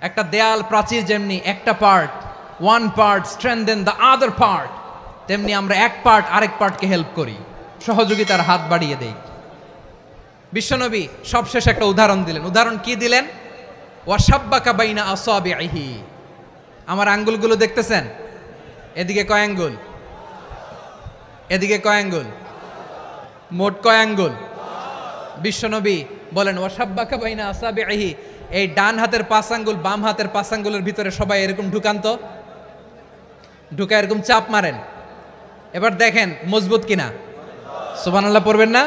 একটা দেয়াল প্রাচীর যেমনি একটা part, one part strengthen the other part, তেমনি আমরা এক পার্ট আরেক পার্টকে হেল্প করি, সহযোগিতার হাত বাড়িয়ে দেই। বিশ্বনবী সবশেষ একটা উদাহরণ দিলেন। উদাহরণ কি দিলেন? ওয়াসাব্বাকা বাইনা আসাবিহি, আমার আঙ্গুলগুলো দেখতেছেন? এদিকে কয় আঙ্গুল, এদিকে কয় আঙ্গুল, মোট কয় আঙ্গুল? বিশ্বনবী বলেন ওয়াসাব্বাকা বাইনা আসাবিহি, এই ডান হাতের 5 আঙ্গুল বাম হাতের 5 আঙ্গুলের ভিতরে সবাই এরকম ঢুকান্ত, ঢুকা এরকম চাপ মারেন, এবার দেখেন মজবুত কিনা। সুবহানাল্লাহ পড়বেন না?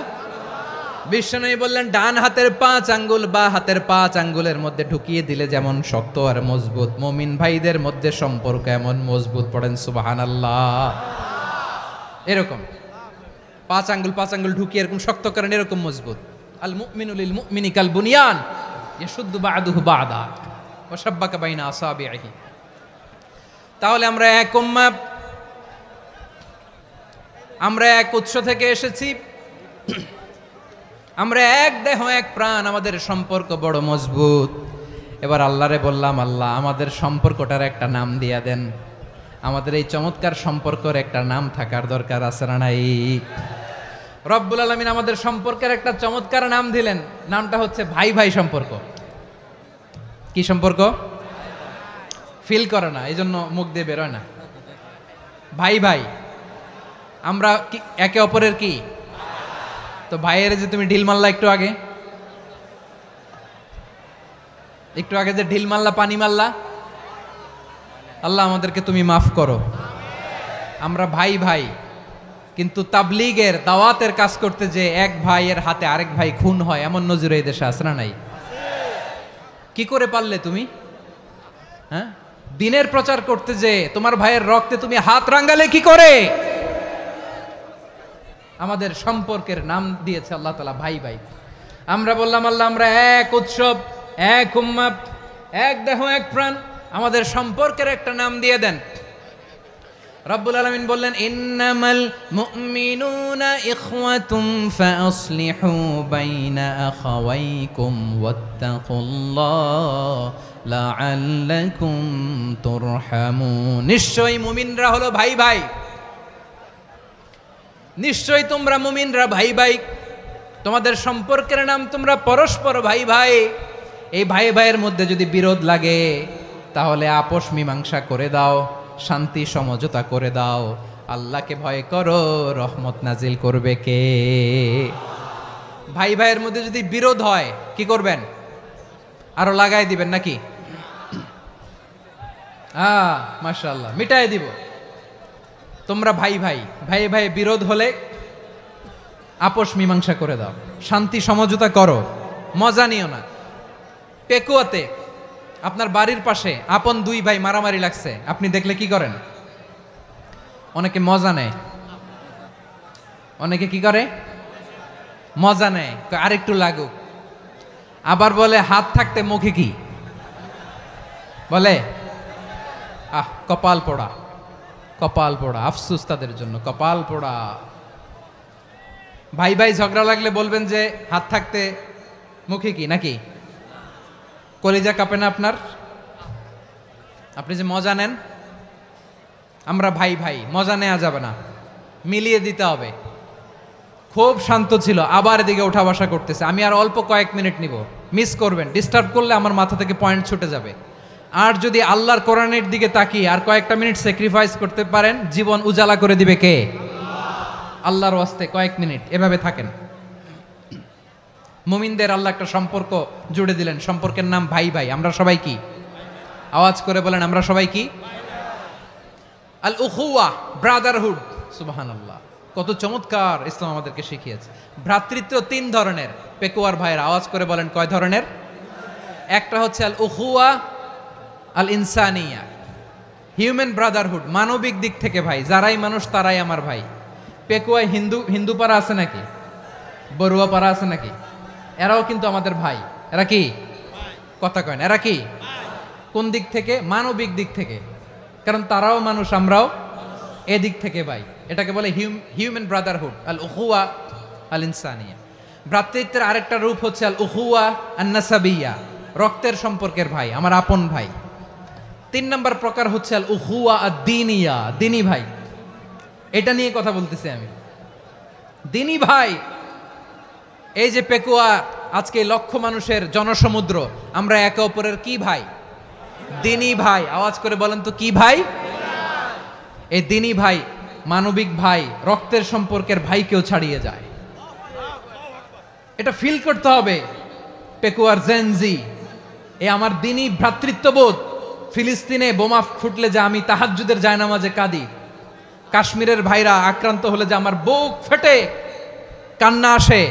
বিশ্বনবী বললেন ডান হাতের 5 আঙ্গুল বা হাতের 5 আঙ্গুলের মধ্যে ঢুকিয়ে দিলে যেমন শক্ত আর মজবুত, মুমিন ভাইদের মধ্যে সম্পর্ক এমন মজবুত। পড়েন সুবহানাল্লাহ। এরকম 5 আঙ্গুল ঢুকিয়ে এরকম শক্ত করেন, এরকম মজবুত। আল মুমিনু লিল মুমিনি কাল বুনিয়ান ইয়াশুদ্দু বা'দুহু বা'দা ওয়া শাব্বাকা বাইনা আসাবিহি। তাহলে আমরা এক উম্মাহ, আমরা এক উৎস থেকে এসেছি, আমরা এক দেহ এক প্রাণ, আমাদের সম্পর্ক বড় মজবুত। এবার আল্লাহরে বললাম, আল্লাহ আমাদের সম্পর্কটার একটা নাম দিয়া দেন, আমাদের এই চমৎকার সম্পর্কের একটা নাম থাকার দরকার আছে না নাই? রব্বুল আলামিন আমাদের সম্পর্কের একটা চমৎকার নাম দিলেন, নামটা হচ্ছে ভাই ভাই সম্পর্ক। কি সম্পর্ক? ফিল করে না, এই জন্য মুখ দিয়ে বেরোয় না। ভাই ভাই, আমরা কি একে অপরের কি? তো ভাইয়ের যে তুমি ঢিল মারলা একটু আগে, একটু আগে যে ঢিল মারলা, পানি মারলা, আল্লাহ আমাদেরকে তুমি মাফ করো। আমরা ভাই ভাই, কিন্তু তাবলীগের দাওয়াতের কাজ করতে যে এক ভাইয়ের হাতে আরেক ভাই খুন হয়, এমন নজির এই দেশে আছে না নাই? কি করে পারলে তুমি? হ্যাঁ, দিনের প্রচার করতে যে তোমার ভাইয়ের রক্তে তুমি হাত রাঙ্গালে কি করে? আমাদের সম্পর্কের নাম দিয়েছে আল্লাহ তাআলা ভাই ভাই। আমরা বললাম আল্লাহ আমরা এক উৎসব, এক উম্মাহ, এক দেহ এক প্রাণ, আমাদের সম্পর্কের একটা নাম দিয়ে দেন। রব্বুল আলামিন বললেন ইন্নামাল মুমিনুনা ইখওয়াতুম ফাসলিহু বাইনা আখাওয়াইকুম ওয়াত্তাকুল্লাহ লাআল্লাকুম তুরহামুন। নিশ্চয়ই মুমিনরা হলো ভাই ভাই, নিশ্চয়ই তোমরা মুমিনরা ভাই ভাই, তোমাদের সম্পর্কের নাম তোমরা পরস্পর ভাই ভাই। এই ভাই ভাইয়ের মধ্যে যদি বিরোধ লাগে তাহলে আপোষ মীমাংসা করে দাও, শান্তি সমঝোতা করে দাও। আল্লাহকে ভয় করো, রহমত নাজিল করবে কে? ভাই ভাইয়ের মধ্যে যদি বিরোধ হয় কি করবেন? আরো লাগাই দিবেন নাকি? মাশাআল্লাহ, মিটাই দিব। তোমরা ভাই ভাই, ভাই ভাই বিরোধ হলে আপোষ মীমাংসা করে দাও, শান্তি সমঝোতা করো, মজা নিও না। পেকুয়াতে আপনার বাড়ির পাশে আপন 2 ভাই মারামারি লাগছে, আপনি দেখলে কি করেন? অনেকে মজা নেয়, অনেকে কি করে? মজা নেয়, আরেকটু লাগুক। আবার বলে হাত থাকতে মুখে কি বলে? কপাল পোড়া, কপাল পোড়া। আফসোস তাদের জন্য, কপাল পোড়া। ভাই ভাই ঝগড়া লাগলে বলবেন যে হাত থাকতে মুখে কি, নাকি? কলিজা কাঁপে না আপনার? আপনি যে মজা নেন। আমরা ভাই ভাই, মজা নেওয়া যাবে না, মিলিয়ে দিতে হবে। খুব শান্ত ছিল, আবার এদিকে ওঠা বসা করতেছে। আমি আর অল্প কয়েক মিনিট নিব, মিস করবেন। ডিস্টার্ব করলে আমার মাথা থেকে পয়েন্ট ছুটে যাবে। আর যদি আল্লাহর কোরআনের দিকে তাকিয়ে আর কয়েকটা মিনিট স্যাক্রিফাইস করতে পারেন, জীবন উজালা করে দিবে কে? আল্লাহর ওয়াস্তে কয়েক মিনিট এভাবে থাকেন। মুমিনদের আল্লাহ একটা সম্পর্ক জুড়ে দিলেন, সম্পর্কের নাম ভাই ভাই। আমরা সবাই কি? আওয়াজ করে বলেন, আমরা সবাই কি? আল উখুয়া, ব্রাদারহুড। সুবহানাল্লাহ, কত চমৎকার ইসলাম আমাদেরকে শিখিয়েছে। ভ্রাতৃত্ব 3 ধরনের। পেকুয়ার ভাইয়ের আওয়াজ করে বলেন কয় ধরনের? একটা হচ্ছে আল উখুয়া আল ইনসানিয়া, হিউম্যান ব্রাদারহুড, মানবিক দিক থেকে ভাই, যারাই মানুষ তারাই আমার ভাই। পেকুয়ায় হিন্দু পাড়া আছে নাকি? বড়ুয়া পাড়া আছে নাকি? এরাও কিন্তু আমাদের ভাই। এরা কি? কথা কয় না, এরা কি? কোন দিক থেকে? মানবিক দিক থেকে, কারণ তারাও মানুষ, আমরাও এদিক থেকে ভাই। এটাকে বলে হিউম্যান ব্রাদারহুড, আল উখুয়া আল ইনসানিয়া। ভ্রাতৃত্বের আরেকটা রূপ হচ্ছে আল উখুয়া আন নাসাবিয়া, রক্তের সম্পর্কের ভাই, আমার আপন ভাই। 3 নম্বর প্রকার হচ্ছে আল উখুয়া আদ-দীনিয়া, দিনী ভাই। এটা নিয়ে কথা বলতেছি আমি। দিনী ভাই, এই যে পেকুয়া, আজকে লক্ষ মানুষের জনসমুদ্র, আমরা একে অপরের কি ভাই? দিনী ভাই। আওয়াজ করে বলেন তো কি ভাই? এই দিনী ভাই, মানবিক ভাই, রক্তের সম্পর্কের ভাইকেও ছাড়িয়ে যায়। এটা ফিল করতে হবে। পেকুয়ার জেনজি, এ আমার দিনী ভ্রাতৃত্ববোধ। ফিলিস্তিনে বোমা ফুটলে যে আমি তাহাজ্জুদের জায়নামাজে কাঁদি, কাশ্মীরের ভাইরা আক্রান্ত হলে যে আমার বুক ফেটে কান্না আসে,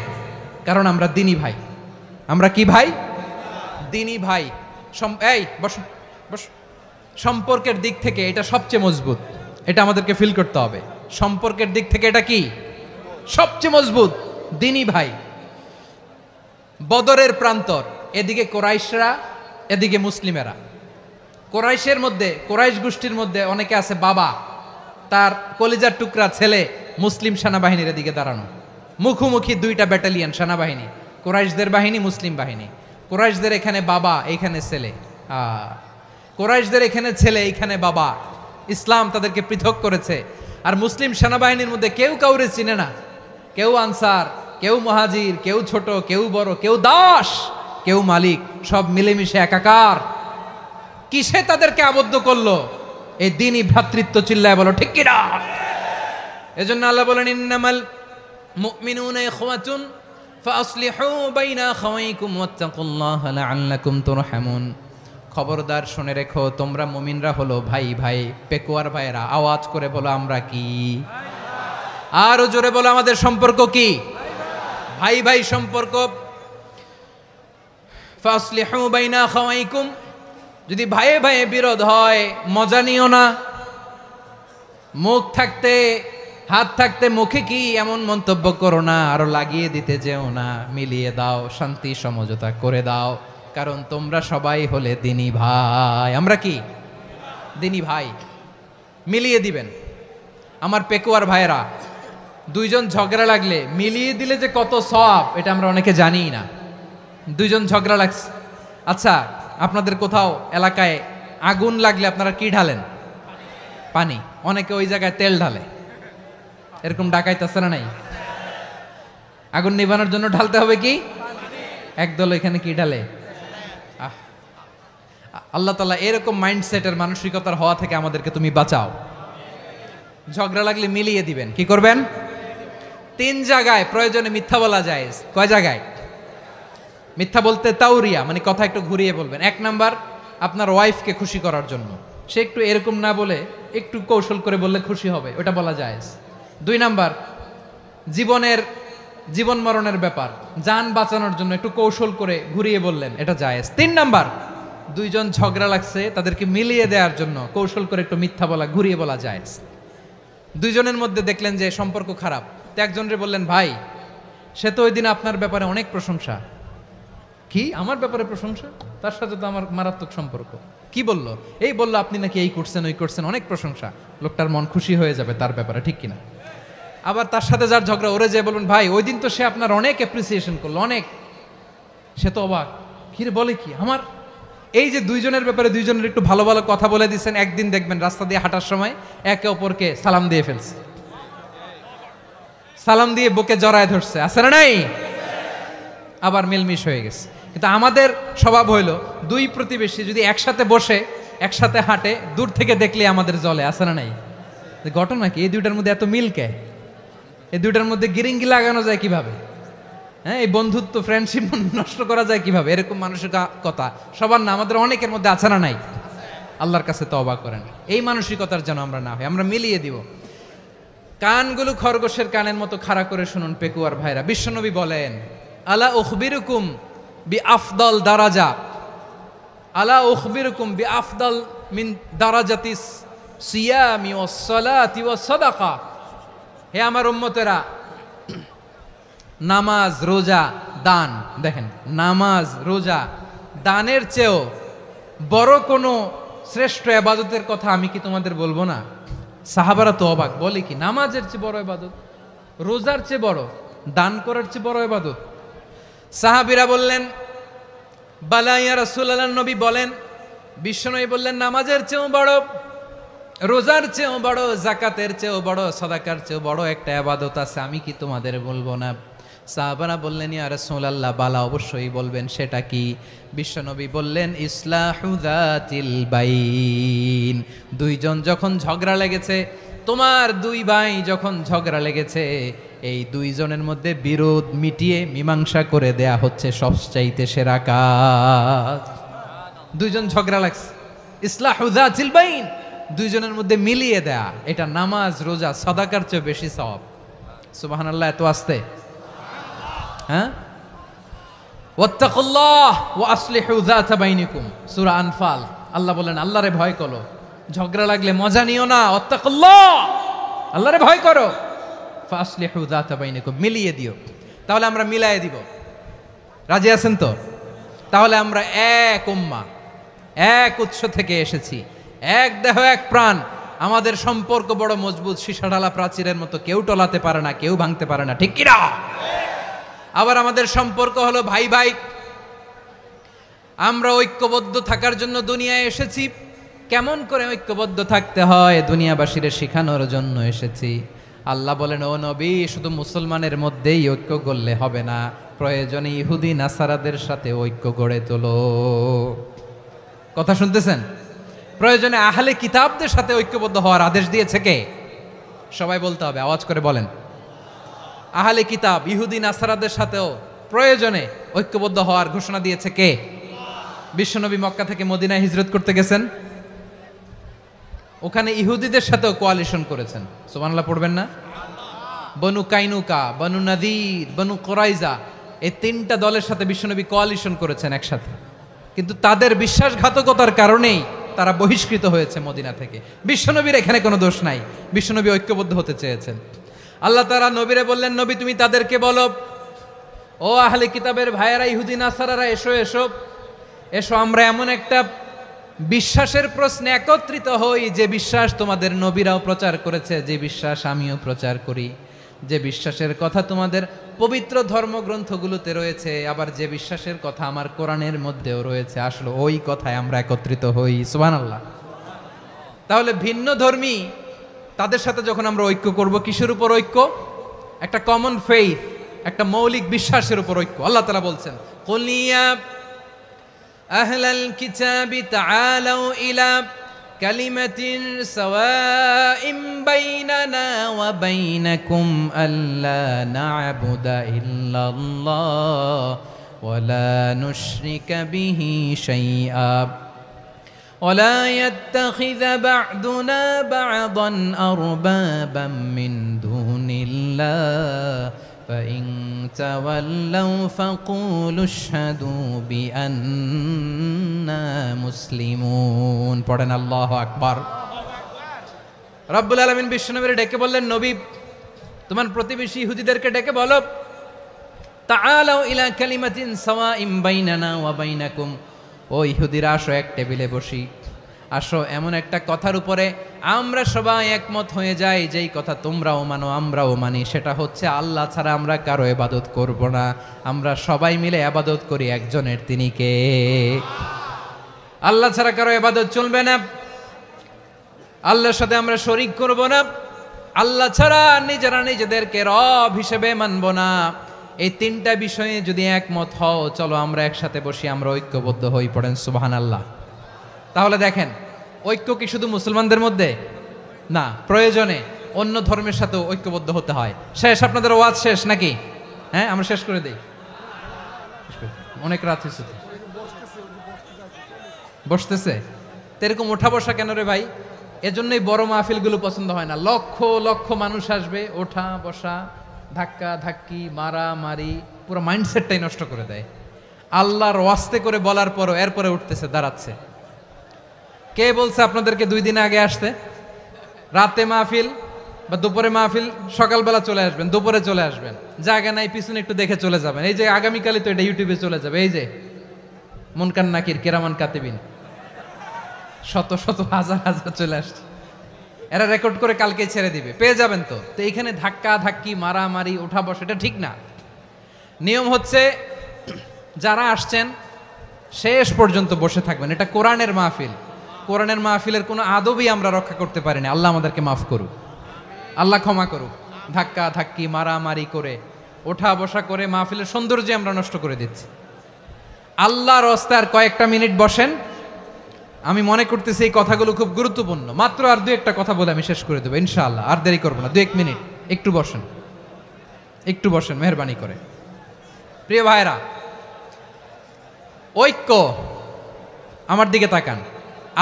কারণ আমরা দিনী ভাই। আমরা কি ভাই? দিনী ভাই। এই বসো বসো। সম্পর্কের দিক থেকে এটা সবচেয়ে মজবুত, এটা আমাদেরকে ফিল করতে হবে। সম্পর্কের দিক থেকে এটা কি? সবচেয়ে মজবুত, দিনী ভাই। বদরের প্রান্তর, এদিকে কোরাইশরা, এদিকে মুসলিমেরা। কোরাইশের মধ্যে, কোরাইশ গোষ্ঠীর মধ্যে অনেকে আছে বাবা, তার কলিজার টুকরা ছেলে মুসলিম সেনাবাহিনীর এদিকে দাঁড়ানো, মুখোমুখি 2টা ব্যাটালিয়ন সেনাবাহিনী, কোরাইশদের বাহিনী, মুসলিম বাহিনী। কোরাইশদের এখানে বাবা, এইখানে ছেলে। কোরাইশদের এখানে ছেলে, এইখানে বাবা। ইসলাম তাদেরকে পৃথক করেছে। আর মুসলিম সেনাবাহিনীর মধ্যে কেউ কাউরে চিনে না, কেউ আনসার, কেউ মুহাজির, কেউ ছোট, কেউ বড়, কেউ দাস, কেউ মালিক, সব মিলেমিশে একাকার। কিসে তাদেরকে আবদ্ধ করলো? এই দিনই ভ্রাতৃত্ব। চিল্লায় বলো ঠিক কিনা? এজন্য আল্লাহ বলেন, ইন্নামাল মুমিনুনা ইখওয়াতুন ফাসলিহু বাইনা আখাওয়াইকুম ওয়াত্তাকুল্লাহা লাআল্লাকুম তুরহামুন। খবরদার শুনে রেখো, তোমরা মুমিনরা হলো ভাই ভাই। পেকুয়ার ভাইরা আওয়াজ করে বলো আমরা কি? আরো জোরে বলো আমাদের সম্পর্ক কি? ভাই ভাই সম্পর্ক। ফাসলিহু বাইনা আখাওয়াইকুম, যদি ভাইয়ে ভাইয়ে বিরোধ হয় মজা নিও না। মুখ থাকতে, হাত থাকতে মুখে কি এমন মন্তব্য করো না, আরো লাগিয়ে দিতে যেও না। মিলিয়ে দাও, শান্তি সমঝোতা করে দাও, কারণ তোমরা সবাই হলে দিনী ভাই। আমরা কি? দিনী ভাই। মিলিয়ে দিবেন। আমার পেকুয়ার ভাইয়েরা, 2 জন ঝগড়া লাগলে মিলিয়ে দিলে যে কত সওয়াব, এটা আমরা অনেকে জানি না। 2 জন ঝগড়া লাগছে, আচ্ছা আপনাদের কোথাও এলাকায় আগুন লাগলে আপনারা কি ঢালেন? পানি। অনেকে ওই জায়গায় তেল ঢালে। এরকম ডাকাইতেছে না নাই? আগুন নিভানোর জন্য ঢালতে হবে কি? একদল এখানে কি ঢালে? আল্লাহ তাআলা এরকম মাইন্ডসেটের, মানসিকতার হওয়া থেকে আমাদেরকে তুমি বাঁচাও। ঝগড়া লাগলে মিলিয়ে দিবেন। কি করবেন? 3 জায়গায় প্রয়োজনে মিথ্যা বলা যায়। কয় জায়গায় মিথ্যা বলতে? তাউরিয়া, মানে কথা একটু ঘুরিয়ে বলবেন। 1 নাম্বার, আপনার ওয়াইফকে খুশি করার জন্য, সে একটু এরকম না বলে একটু কৌশল করে বললে খুশি হবে, ওটা বলা যায়। 2 নাম্বার, জীবন মরণের ব্যাপার, জান বাঁচানোর জন্য একটু কৌশল করে ঘুরিয়ে বললেন, এটা জায়েজ। 3 নাম্বার, 2 জন ঝগড়া লাগছে তাদেরকে মিলিয়ে দেওয়ার জন্য কৌশল করে একটু মিথ্যা বলা, ঘুরিয়ে বলা জায়েজ। 2 জনের মধ্যে দেখলেন যে সম্পর্ক খারাপ, তো একজনরে বললেন, ভাই সে তো ওই দিন আপনার ব্যাপারে অনেক প্রশংসা। কি আমার ব্যাপারে প্রশংসা? তার সাথে তো আমার মারাত্মক সম্পর্ক। কি বললো? এই বললো আপনি নাকি এই করছেন, ওই করছেন, অনেক প্রশংসা। লোকটার মন খুশি হয়ে যাবে তার ব্যাপারে, ঠিক কিনা? আবার তার সাথে যার ঝগড়া, ওরে যে বলুন, ভাই ওই দিন তো সে আপনার অনেক অ্যাপ্রিসিয়েশন করলো, অনেক। সে তো অবাক, কিরে বলে কি আমার? এই যে 2 জনের ব্যাপারে 2 জনের একটু ভালো ভালো কথা বলে দিচ্ছেন, একদিন দেখবেন রাস্তা দিয়ে হাঁটার সময় একে অপরকে সালাম দিয়ে ফেলছে, সালাম দিয়ে বুকে জড়ায় ধরছে, আছে না নাই? আবার মিলমিশ হয়ে গেছে। কিন্তু আমাদের স্বভাব হইল, 2 প্রতিবেশী যদি একসাথে বসে একসাথে হাঁটে, দূর থেকে দেখলে আমাদের জলে, আছে না নাই? ঘটনা কি? এই 2টার মধ্যে এত মিল কে? এই 2টার মধ্যে গিরিঙ্গি লাগানো যায় কিভাবে? হ্যাঁ, এই বন্ধুত্ব, ফ্রেন্ডশিপ নষ্ট করা যায় কিভাবে? এরকম মানুষের কথা সবার না, আমাদের অনেকের মধ্যে আছে না নাই? আল্লাহর কাছে তওবা করেন। এই মানসিকতার যেন আমরা না হই, আমরা মিলিয়ে দিব। কানগুলো খরগোশের কানের মতো খাড়া করে শুনুন পেকুয়ার ভাইরা। বিশ্বনবী বলেন, আলা উখবিরুকুম বি আফদল দারাজা, আলা উখবিরুকুম বি আফদল মিন দারাজাতিস সিয়ামি ওয়াস সালাতি ওয়াস সাদাকা। হে আমার উম্মতেরা, নামাজ, রোজা, দান, দেখেন নামাজ, রোজা, দানের চেয়েও বড় কোনো শ্রেষ্ঠ ইবাদতের কথা আমি কি তোমাদের বলবো না? সাহাবারা তো অবাক, বলে কি নামাজের চেয়ে বড় ইবাদত, রোজার চেয়ে বড়, দান করার চেয়ে বড় ইবাদত? সাহাবীরা বললেন, বালা ইয়া রাসূলুল্লাহ, নবী বলেন, বিশ্বনবী বললেন, নামাজের চেয়েও বড়, রোজার চেয়েও বড়, যাকাতের চেয়েও বড়, সাদাকার চেয়েও বড় একটা ইবাদত আছে, আমি কি তোমাদের বলবো না? সাহাবারা বললেন, ইয়া রাসূলুল্লাহ, বালা, অবশ্যই বলবেন, সেটা কি? বিশ্বনবী বললেন, ইসলাহু যাতিল বাইন। দুইজন যখন ঝগড়া লেগেছে, তোমার দুই ভাই যখন ঝগড়া লেগেছে, এই দুইজনের মধ্যে বিরোধ মিটিয়ে মীমাংসা করে দেয়া হচ্ছে সবচাইতে সেরা কাজ। দুইজন ঝগড়া লাগছে, ইসলাহু যাতিল বাইন, দুইজনের মধ্যে মিলিয়ে দেয়া, এটা নামাজ, রোজা, সাদাকার চেয়ে বেশি সওয়াব। সুবহানাল্লাহ, এত আসতে, হ্যাঁ? ওয়াত্তাকুল্লাহ ওয়া আসলিহু যাতা বাইনিকুম, সূরা আনফাল। আল্লাহ বলেন, আল্লাহরে ভয় করো, ঝগড়া লাগলে মজা নিও না, ওয়াত্তাকুল্লাহ, আল্লাহরে ভয় করো, ফাসলিহু যাতা বাইনিকুম, মিলিয়ে দিও। তাহলে আমরা মিলায়ে দিব, রাজি আছেন তো? তাহলে আমরা এক উম্মাহ, এক উৎস থেকে এসেছি, এক দেহ এক প্রাণ, আমাদের সম্পর্ক বড় মজবুত, সীসাঢালা প্রাচীরের মতো, কেউ টলাতে পারে না, কেউ ভাঙতে পারে না, ঠিক কি না? আবার আমাদের সম্পর্ক হলো ভাই ভাই, আমরা ঐক্যবদ্ধ থাকার জন্য দুনিয়ায় এসেছি। কেমন করে ঐক্যবদ্ধ থাকতে হয় দুনিয়াবাসীর শেখানোর জন্য এসেছি। আল্লাহ বলেন, ও নবী, শুধু মুসলমানের মধ্যেই ঐক্য গড়লে হবে না, প্রয়োজনে ইহুদি নাসারাদের সাথে ঐক্য গড়ে তোলো। কথা শুনতেছেন? প্রয়োজনে আহলে কিতাবদের সাথে ঐক্যবদ্ধ হওয়ার আদেশ দিয়েছে কে? সবাই বলতে হবে, আওয়াজ করে বলেন। আহলে কিতাব, ইহুদি নাসারাদের সাথেও প্রয়োজনে ঐক্যবদ্ধ হওয়ার ঘোষণা দিয়েছে কে? বিশ্বনবী মক্কা থেকে মদিনায় হিজরত করতে গেছেন, ওখানে ইহুদিদের সাথেও কোয়ালিশন করেছেন। সুবহানাল্লাহ পড়বেন না? বনু কাইনুকা, বনু নাদির, বনু কুরাইজা, এই তিনটা দলের সাথে বিশ্বনবী কোয়ালিশন করেছেন একসাথে, কিন্তু তাদের বিশ্বাসঘাতকতার কারণেই তারা বহিষ্কৃত হয়েছে মদিনা থেকে। বিশ্বনবীর এখানে কোনো দোষ নাই, বিশ্বনবী ঐক্যবদ্ধ হতে চেয়েছেন। আল্লাহ তাআলা নবীরে বললেন, নবী তুমি তাদেরকে বলো, ও আহলে কিতাবের ভাইয়েরা, ইহুদি নাসারারা, এসো এসো এসো, আমরা এমন একটা বিশ্বাসের প্রশ্নে একত্রিত হই, যে বিশ্বাস তোমাদের নবীরাও প্রচার করেছে, যে বিশ্বাস আমিও প্রচার করি, যে বিশ্বাসের কথা তোমাদের পবিত্র ধর্মগ্রন্থগুলোতে রয়েছে, আবার যে বিশ্বাসের কথা আমার কোরআনের মধ্যেও রয়েছে, আসলে ওই কথায় আমরা একত্রিত হই। সুবহানাল্লাহ। তাহলে ভিন্ন ধর্মী তাদের সাথে যখন আমরা ঐক্য করব, কিসের উপর ঐক্য? একটা কমন ফেইথ, একটা মৌলিক বিশ্বাসের উপর ঐক্য। আল্লাহ তাআলা বলছেন, কুল ইয়া আহলাল কিতাবি তাআলাউ ইলা কালিমাতিন সাওয়াইম বাইনানা ওয়া বাইনাকুম আল্লা না'বুদা ইল্লাল্লাহ ওয়া লা নুশরিকা বিহি শাইআ ولا يتخذ بعضنا بعضا أربابا من دون الله فإن تولوا فقولوا اشهدوا بأننا مسلمون। পড়েন আল্লাহু আকবার। রব্বুল আলামিন বিশ্বনবীর ডেকে বললেন, নবী তোমার প্রতিবেশী ইহুদিদেরকে ডেকে বলো, তাআলাউ ইলা কালিমাতিন সাওয়াইম বাইনানা ওয়া বাইনাকুম, ও ইহুদিরা, আসো এক টেবিলে বসি, আসো এমন একটা কথার উপরে আমরা সবাই একমত হয়ে যাই, যেই কথা তোমরাও মানো আমরাও মানি, সেটা হচ্ছে আল্লাহ ছাড়া আমরা কারো ইবাদত করব না, আমরা সবাই মিলে ইবাদত করি একজনের, তিনি কে? আল্লাহ ছাড়া কারো ইবাদত চলবে না, আল্লাহর সাথে আমরা শরীক করব না, আল্লাহ ছাড়া নিজেরা নিজেদেরকে রব হিসেবে মানব না। এই তিনটা বিষয়ে যদি একমত হও, চলো আমরা একসাথে বসি, আমরা ঐক্যবদ্ধ হই। পড়েন সুবহানাল্লাহ। তাহলে দেখেন, ঐক্য কি শুধু মুসলমানদের মধ্যে না, প্রয়োজনে অন্য ধর্মের সাথেও ঐক্যবদ্ধ হতে হয়। শেষ, আপনাদের ওয়াজ শেষ নাকি? হ্যাঁ, আমরা শেষ করে দেই, অনেক রাত হয়েছে। বসতেছে তো এরকম ওঠা বসা কেন রে ভাই? এজন্যই বড় মাহফিলগুলো পছন্দ হয় না। লক্ষ লক্ষ মানুষ আসবে, ওঠা বসা, ধাক্কা ধাক্কি, মারা মারি, পুরো মাইন্ডসেটটাই নষ্ট করে দেয়। আল্লাহর ওয়াস্তে করে বলার পরও এরপরে উঠতেছে, দাঁড়াচ্ছে। কে বলছে আপনাদেরকে 2 দিন আগে আসতে? রাতে মাহফিল বা দুপুরে মাহফিল, সকালবেলা চলে আসবেন, দুপুরে চলে আসবেন, জায়গা নাই পিছনে একটু দেখে চলে যাবেন। এই যে আগামীকালই তো এটা ইউটিউবে চলে যাবে। এই যে মুনকার নাকির কেরামান কাতিবিন, শত শত হাজার হাজার চলে আসছে, এরা রেকর্ড করে কালকে ছেড়ে দিবে, পেয়ে যাবেন। তো তো এইখানে ধাক্কা ধাক্কি, মারামারি, ওঠা বসা, এটা ঠিক না। নিয়ম হচ্ছে যারা আসছেন শেষ পর্যন্ত বসে থাকবেন। এটা কোরআনের মাহফিল। কোরআনের মাহফিলের কোনো আদবই আমরা রক্ষা করতে পারিনি। আল্লাহ আমাদেরকে মাফ করুক, আল্লাহ ক্ষমা করুক। ধাক্কা ধাক্কি, মারামারি করে, ওঠা বসা করে মাহফিলের সৌন্দর্য আমরা নষ্ট করে দিচ্ছি। আল্লাহর রাস্তায় কয়েকটা মিনিট বসেন। আমি মনে করতেছি এই কথাগুলো খুব গুরুত্বপূর্ণ। মাত্র আর 2-1টা কথা বলে আমি শেষ করে দেবো ইনশাআল্লাহ। আর দেরি করবো না, 2-1 মিনিট একটু বসেন, একটু বসেন মেহরবানি করে। প্রিয় ভাইরা, ঐক্য, আমার দিকে তাকান।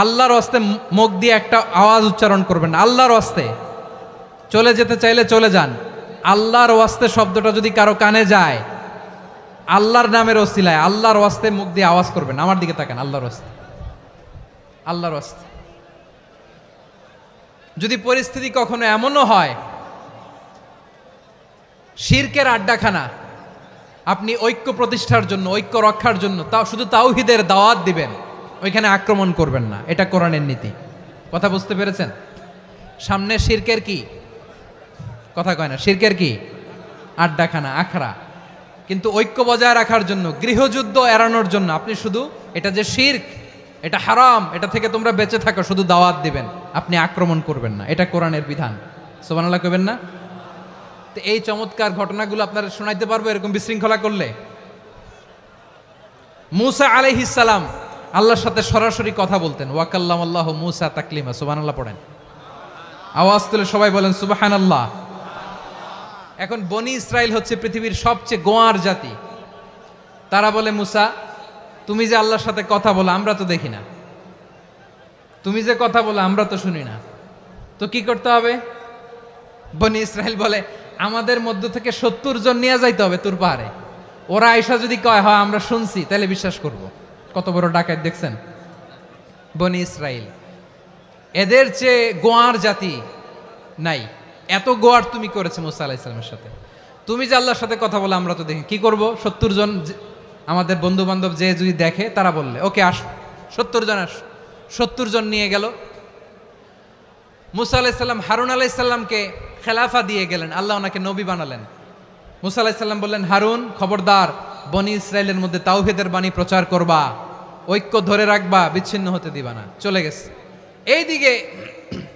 আল্লাহর রাস্তে মুখ দিয়ে একটা আওয়াজ উচ্চারণ করবেন না। আল্লাহর রাস্তে চলে যেতে চাইলে চলে যান। আল্লাহর ওয়াস্তে শব্দটা যদি কারো কানে যায়, আল্লাহর নামের ওসিলায় আল্লাহর ওয়াস্তে মুখ দিয়ে আওয়াজ করবেন। আমার দিকে তাকান। আল্লাহর ওয়াস্তে, আল্লাহর ওয়াস্তে। যদি পরিস্থিতি কখনো এমনও হয় শিরকের আড্ডাখানা, আপনি ঐক্য প্রতিষ্ঠার জন্য, ঐক্য রক্ষার জন্য তাও শুধু তাওহীদের দাওয়াত দিবেন, ওইখানে আক্রমণ করবেন না। এটা কোরআনের নীতি। কথা বুঝতে পেরেছেন? সামনে শিরকের কি কথা কয় না, শিরকের কি আড্ডাখানা, আখড়া। কিন্তু ঐক্য বজায় রাখার জন্য, গৃহযুদ্ধ এড়ানোর জন্য আপনি শুধু এটা যে শিরক, এটা হারাম, এটা থেকে তোমরা বেঁচে থাকো, শুধু দাওয়াত দিবেন, আপনি আক্রমণ করবেন না। এটা কোরআনের বিধান। সুবহানাল্লাহ কইবেন না? তো এই চমৎকার ঘটনাগুলো আপনারা শোনাইতে পারবো এরকম বিশৃঙ্খলা করলে। মূসা আলাইহিস সালাম আল্লাহর সাথে সরাসরি কথা বলতেন। ওয়াকাল্লামাল্লাহু মূসা তাকলিমা। সুবহানাল্লাহ পড়েন, আওয়াজ তুলে সবাই বলেন সুবহানাল্লাহ। এখন বনি ইসরাইল হচ্ছে পৃথিবীর সবচেয়ে গোয়ার জাতি। তারা বলে, মূসা তুমি যে আল্লাহর সাথে কথা বলো আমরা তো দেখি না, তুমি যে কথা বলো আমরা তো শুনি না, তো কি করতে হবে? বনি ইসরাইল বলে, আমাদের মধ্য থেকে 70 জন নিয়ে যাইতে হবে তুর পাহাড়ে। ওরা আয়েশা যদি কয় হয় আমরা শুনছি, তাহলে বিশ্বাস করব। কত বড় ডাকাত দেখছেন বনি ইসরাইল। এদের চেয়ে গোয়ার জাতি নাই। এত গোয়ার তুমি করেছে মূসা আলাইহিস সালামের সাথে। তুমি যে আল্লাহর সাথে কথা বলে আমরা তো দেখি, কি করব? 70 জন আমাদের বন্ধু বান্ধব যে যদি দেখে, তারা বললে ওকে আস, 70 জন আস। 70 জন নিয়ে গেল। মূসা আলাইহিস সালাম হারুন আলাইহিস সালামকে খেলাফা দিয়ে গেলেন, আল্লাহ ওনাকে নবী বানালেন। মূসা আলাইহিস সালাম বললেন, হারুন খবরদার, বনি ইসরাইলের মধ্যে তাওহীদের বাণী প্রচার করবা, ঐক্য ধরে রাখবা, বিচ্ছিন্ন হতে দিবা না। চলে গেছে। এইদিকে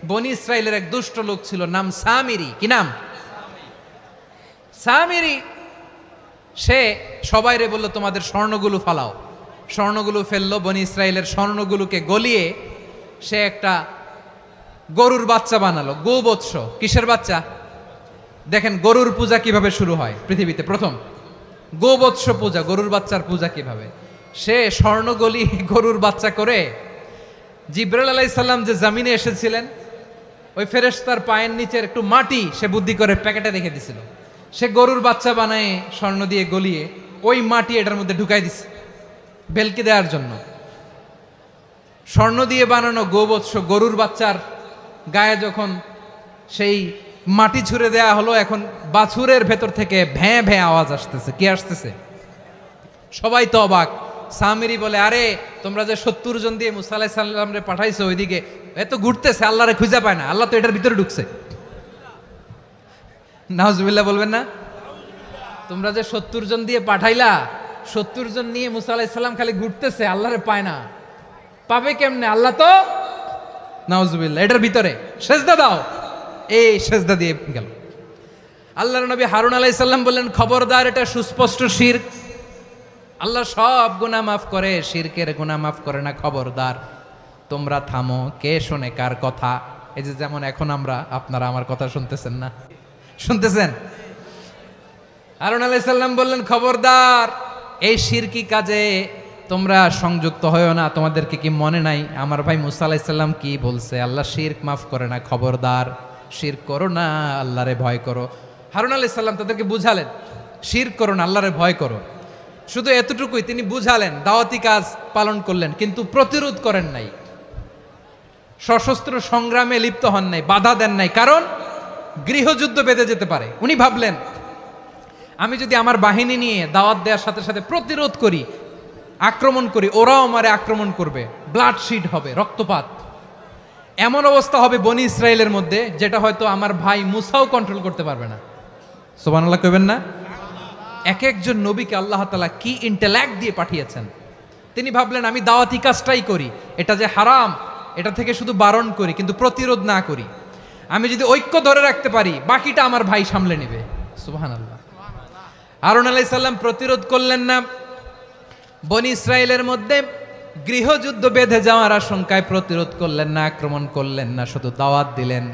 বনি ইসরাইলের এক দুষ্ট লোক ছিল, নাম সামিরি। কি নাম? সামিরি। সে সবাইরে বলল তোমাদের স্বর্ণগুলো ফালাও। স্বর্ণগুলো ফেললো। বনি ইসরাইলের স্বর্ণগুলোকে গলিয়ে সে একটা গরুর বাচ্চা বানালো। গোবৎস। কিসের বাচ্চা? দেখেন গরুর পূজা কিভাবে শুরু হয় পৃথিবীতে প্রথম। গোবৎস পূজা, গরুর বাচ্চার পূজা কিভাবে। সে স্বর্ণ গলি গরুর বাচ্চা করে, জিবরাইল আলাইহিস সালাম যে জমিনে এসেছিলেন, ওই ফেরেশতার পায়ের নিচের একটু মাটি সে বুদ্ধি করে প্যাকেটে রেখে দিছিল। সে গরুর বাচ্চা বানায় স্বর্ণ দিয়ে গলিয়ে ওই মাটি এটার মধ্যে ঢুকাই দিছে ভেলকি দেওয়ার জন্য। স্বর্ণ দিয়ে বানানো গোবৎস গরুর বাচ্চার গায়ে যখন সেই মাটি ছুঁড়ে দেয়া হলো, এখন বাছুরের ভেতর থেকে ভ্যাঁ ভ্যাঁ আওয়াজ আসতেছে। কি আসতেছে? সবাই তো অবাক। সামিরি বলে, আরে তোমরা যে 70 জন দিয়ে মূসা আলাইহিস সালামরে পাঠাইছো, ওইদিকে এত ঘুরতেছে, আল্লাহরে খুঁজে পায় না, আল্লাহ তো এটার ভিতরে ঢুকছে। নাউজুবিল্লাহ বলবেন না? তোমরা যে 70 জন দিয়ে পাঠাইলা, 70 জন নিয়ে মূসা আলাইহিস সালাম খালি ঘুরতেছে, আল্লাহরে পায় না। পাবে কেমনে? আল্লাহ তো, নাউজুবিল্লাহ, এটার ভিতরে সেজদা দাও। এই সেজদা দিয়ে গেল। আল্লাহর নবী হারুন আলাইহিস সালাম বললেন, খবরদার, এটা সুস্পষ্ট শিরক। আল্লাহ সব গুনাহ মাফ করে, শিরকের গুনাহ মাফ করে না। খবরদার, তোমরা থামো। কে শোনে কার কথা? এই যে যেমন এখন আপনারা আমার কথা শুনতেছেন না? শুনতেছেন? হারুন আলাইহিস সালাম বললেন, খবরদার, এই শিরকি কাজে তোমরা সংযুক্ত হয়েও না, তোমাদেরকে কি মনে নাই আমার ভাই মুসা আলাইহিস সালাম কি বলছে, আল্লাহ শিরক মাফ করে না, খবরদার শিরক করো না, আল্লাহরে ভয় করো। হারুন আলাইহিস সালাম তাদেরকে বুঝালেন শিরক করো না, আল্লাহরে ভয় করো। শুধু এতটুকুই তিনি বুঝালেন, দাওয়াতি কাজ পালন করলেন, কিন্তু প্রতিরোধ করেন নাই, সশস্ত্র সংগ্রামে লিপ্ত হন নাই, বাধা দেন নাই, কারণ গৃহযুদ্ধ বেঁধে যেতে পারে। উনি ভাবলেন আমি যদি আমার বাহিনী নিয়ে দাওয়াত দেওয়ার সাথে সাথে প্রতিরোধ করি, আক্রমণ করি, ওরাও আমারে আক্রমণ করবে, ব্লাডশিড হবে, রক্তপাত, এমন অবস্থা হবে বনি ইসরায়েলের মধ্যে যেটা হয়তো আমার ভাই মুসাও কন্ট্রোল করতে পারবে না। সুবহানাল্লাহ কইবেন না? এক একজন নবীকে আল্লাহ তাআলা কি ইন্টেলেক্ট দিয়ে পাঠিয়েছেন। তিনি ভাবলেন আমি দাওয়াতি কাজটাই করি, এটা যে হারাম এটা থেকে শুধু বারণ করি, কিন্তু প্রতিরোধ না করি। আমি যদি ঐক্য ধরে রাখতে পারি, বাকিটা আমার ভাই সামলে নেবে। সুবহানাল্লাহ। হারুন আলাইহিস সালাম প্রতিরোধ করলেন না, বনি ইসরায়েলের মধ্যে গৃহযুদ্ধ বেঁধে যাওয়ার আশঙ্কায় প্রতিরোধ করলেন না, আক্রমণ করলেন না, শুধু দাওয়াত দিলেন।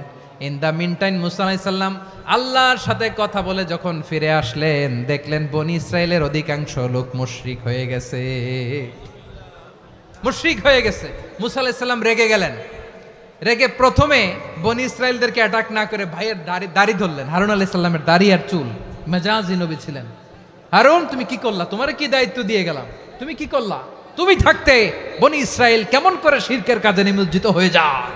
ইন দ্য মিন টাইম মুসা আলাইহিস সালাম আল্লাহর সাথে কথা বলে যখন ফিরে আসলেন, দেখলেন বনি ইসরায়েলের অধিকাংশ লোক মুশরিক হয়ে গেছে, মুশরিক হয়ে গেছে। মুসা আলাইহিস সালাম রেগে গেলেন, রেগে প্রথমে বনি ইসরায়েলদেরকে অ্যাটাক না করে ভাইয়ের দাড়ি ধরলেন। হারুন আলাইহিস সালামের দাড়ি আর চুল, মেজাজি নবী ছিলেন। হারুন তুমি কি করলা, তোমার কি দায়িত্ব দিয়ে গেলাম, তুমি কি করলা, তুমি থাকতে বনি ইসরায়েল কেমন করে শিরকের কাজে নিমজ্জিত হয়ে যায়।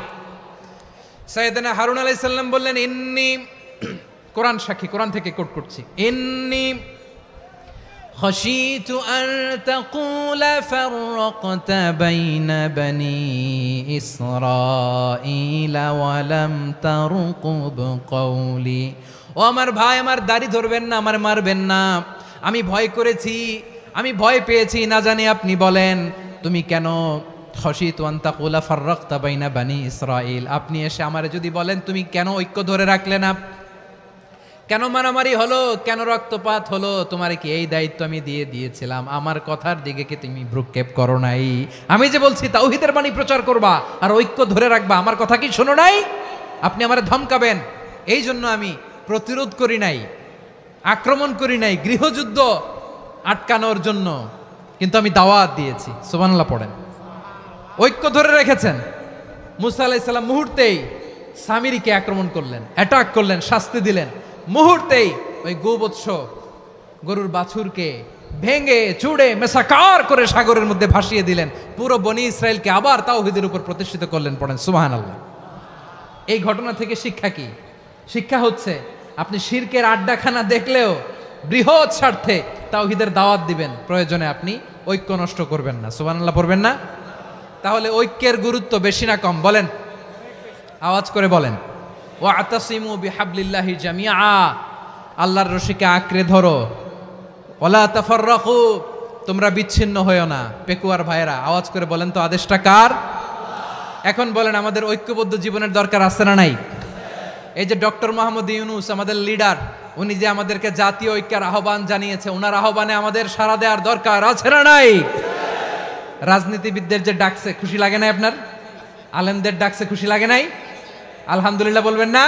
সাইয়েদনা হারুন আলাইহিস সালাম বললেন ইন্নী, কোরআন সাক্ষী, কোরআন থেকে কোট করছি, ইন্নী خشيت أن تقول فرقت بين بني إسرائيل ولم ترقب قولي। ও আমার ভাই, আমার দাড়ি ধরবেন না, আমার মারবেন না, আমি ভয় করেছি, আমি ভয় পেয়েছি, না জানি আপনি বলেন তুমি কেন খশিতু আন তাকুলা ফাররাকতা বাইনা বানি ইসরাইল, আপনি এসে আমারে যদি বলেন তুমি কেন ঐক্য ধরে রাখলে না, কেন মারামারি হলো, কেন রক্তপাত হলো, তোমার কি এই দায়িত্ব আমি দিয়ে দিয়েছিলাম, আমার কথার দিকে কি তুমি ভ্রুক্ষেপ করো নাই? আমি যে বলছি তাওহীদের বাণী প্রচার করবা আর ঐক্য ধরে রাখবা, আমার কথা কি শোনো নাই? আপনি আমারে ধমকাবেন, এই জন্য আমি প্রতিরোধ করি নাই, আক্রমণ করি নাই, গৃহযুদ্ধ আটকানোর জন্য, কিন্তু আমি দাওয়াত দিয়েছি। সুবহানাল্লাহ পড়েন। ঐক্য ধরে রেখেছেন। মুসা আলাইহিস সালাম মুহূর্তেই সামিরীকে আক্রমণ করলেন, অ্যাটাক করলেন, শাস্তি দিলেন। মুহূর্তেই ওই গোবৎস গরুর বাছুরকে ভেঙে চুড়ে মেসাকার করে সাগরের মধ্যে ভাসিয়ে দিলেন। পুরো বনি ইসরায়েলকে আবার তাওহীদের উপর প্রতিষ্ঠিত করলেন। পড়েন সুবহানাল্লাহ। এই ঘটনা থেকে শিক্ষা কি? শিক্ষা হচ্ছে আপনি শিরকের আড্ডাখানা দেখলেও বৃহৎ স্বার্থে তাওহীদের দাওয়াত দিবেন, প্রয়োজনে আপনি ঐক্য নষ্ট করবেন না। সুবহানাল্লাহ পড়বেন না? তাহলে ঐক্যের গুরুত্ব বেশি না কম বলেন? আওয়াজ করে বলেন। ওয়াতাসিমু বিহাবলিল্লাহি জামিআ, আল্লাহর রশিকে আঁকড়ে ধরো। ওয়ালা তাফাররাকু, তোমরা বিচ্ছিন্ন হয়েও না। পেকুয়ার ভাইরা আওয়াজ করে বলেন তো আদেশটা কার? এখন বলেন আমাদের ঐক্যবদ্ধ জীবনের দরকার আছে না নাই? এই যে ডক্টর মোহাম্মদ ইউনূস আমাদের লিডার, উনি যে আমাদেরকে জাতীয় ঐক্যের আহ্বান জানিয়েছে, ওনার আহ্বানে আমাদের সাড়া দেওয়ার দরকার আছে না নাই? রাজনীতিবিদদের যে ডাকছে খুশি লাগে নাই আপনার? আলেমদের ডাকছে খুশি লাগে নাই? আলহামদুলিল্লাহ বলবেন না?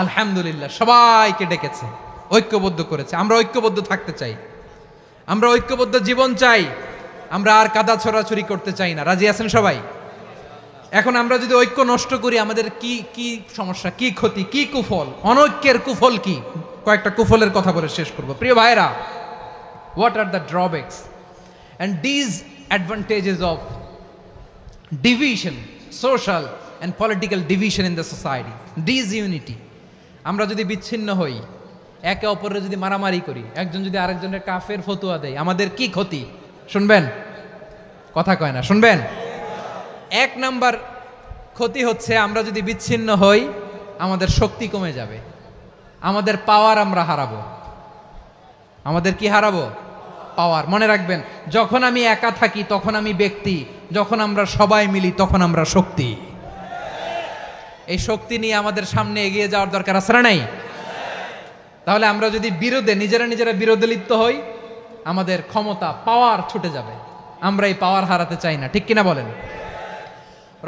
আলহামদুলিল্লাহ। সবাইকে ডেকেছে, ঐক্যবদ্ধ করেছে। আমরা ঐক্যবদ্ধ থাকতে চাই, আমরা ঐক্যবদ্ধ জীবন চাই, আমরা আর কাদা ছড়াছড়ি করতে চাই না। রাজি আছেন সবাই? এখন আমরা যদি ঐক্য নষ্ট করি আমাদের কি কি সমস্যা, কি ক্ষতি, কি কুফল, অনৈক্যের কুফল কি? কয়েকটা কুফলের কথা বলে শেষ করব। প্রিয় ভাইরা, what are the drawbacks and disadvantages of division, social and political division in the society, disunity? আমরা যদি বিচ্ছিন্ন হই, একে অপরের যদি মারামারি করি, একজন যদি আরেকজনের কাফের ফতোয়া দেয়, আমাদের কি ক্ষতি? শুনবেন? কথা কয় না, শুনবেন? এক নাম্বার ক্ষতি হচ্ছে আমরা যদি বিচ্ছিন্ন হই, আমাদের শক্তি কমে যাবে, আমাদের পাওয়ার আমরা হারাবো। আমাদের কি হারাবো? পাওয়ার। মনে রাখবেন, যখন আমি একা থাকি তখন আমি ব্যক্তি, যখন আমরা সবাই মিলি তখন আমরা শক্তি। এই শক্তি নিয়ে আমাদের সামনে এগিয়ে যাওয়ার দরকার আছে না নাই? তাহলে আমরা যদি নিজেরা বিরোধে লিপ্ত হই, আমাদের ক্ষমতা, পাওয়ার ছুটে যাবে। আমরা এই পাওয়ার হারাতে চাই না, ঠিক কিনা বলেন?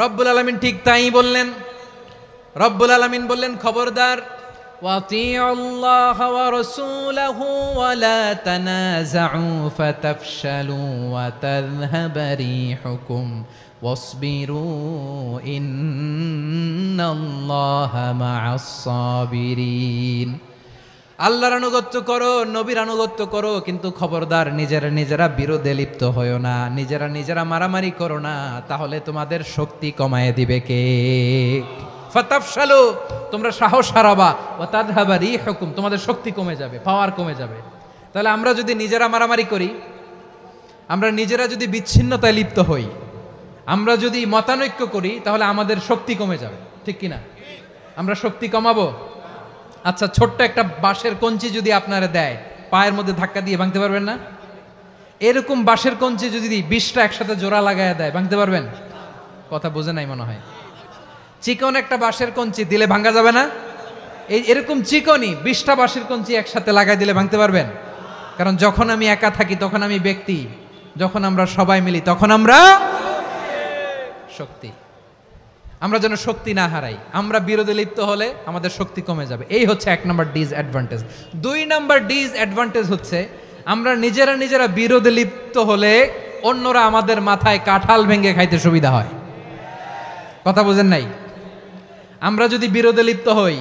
রব্বুল আলামিন ঠিক তাই বললেন। রব্বুল আলামিন বললেন, খবরদার وأطيعوا الله ورسوله ولا تنازعوا فتفشلوا وتذهب ريحكم واصبروا إن الله مع الصابرين আল্লাহর আনুগত্য করো, নবীর আনুগত্য করো, কিন্তু খবরদার নিজেরা নিজেরা বিরোধে লিপ্ত হয়ো না, নিজেরা নিজেরা মারামারি করো না, তাহলে তোমাদের শক্তি কমায় দিবে কে? ফাতাফশালু, তোমরা সাহস হারাবা, ওয়া তাযহাবা রিহুকুম, তোমাদের শক্তি কমে যাবে, পাওয়ার কমে যাবে। তাহলে আমরা যদি নিজেরা মারামারি করি, আমরা নিজেরা যদি বিচ্ছিন্নতায় লিপ্ত হই, আমরা যদি মতানৈক্য করি, তাহলে আমাদের শক্তি কমে যাবে, ঠিক কিনা? আমরা শক্তি কমাবো। আচ্ছা, ছোট্ট একটা বাঁশের কঞ্চি যদি আপনারা দেয়, পায়ের মধ্যে ধাক্কা দিয়ে ভাঙতে পারবেন না? এরকম বাঁশের কঞ্চি যদি 20টা একসাথে জোড়া লাগায় দেয়, ভাঙতে পারবেন? কথা বোঝে নাই মনে হয়। চিকন একটা বাঁশের কঞ্চি দিলে ভাঙা যাবে না? এরকম চিকনই 20টা বাঁশের কঞ্চি একসাথে লাগাই দিলে ভাঙতে পারবেন? কারণ যখন আমি একা থাকি তখন আমি ব্যক্তি, যখন আমরা সবাই মিলি তখন আমরা শক্তি। আমরা যেন শক্তি না হারাই। আমরা বিরোধে লিপ্ত হলে আমাদের শক্তি কমে যাবে। এই হচ্ছে 1 নম্বর ডিসঅ্যাডভান্টেজ। 2 নম্বর ডিসঅ্যাডভান্টেজ হচ্ছে আমরা নিজেরা নিজেরা বিরোধে লিপ্ত হলে অন্যরা আমাদের মাথায় কাঁঠাল ভেঙে খাইতে সুবিধা হয়। কথা বোঝেন নাই? আমরা যদি বিরোধে লিপ্ত হই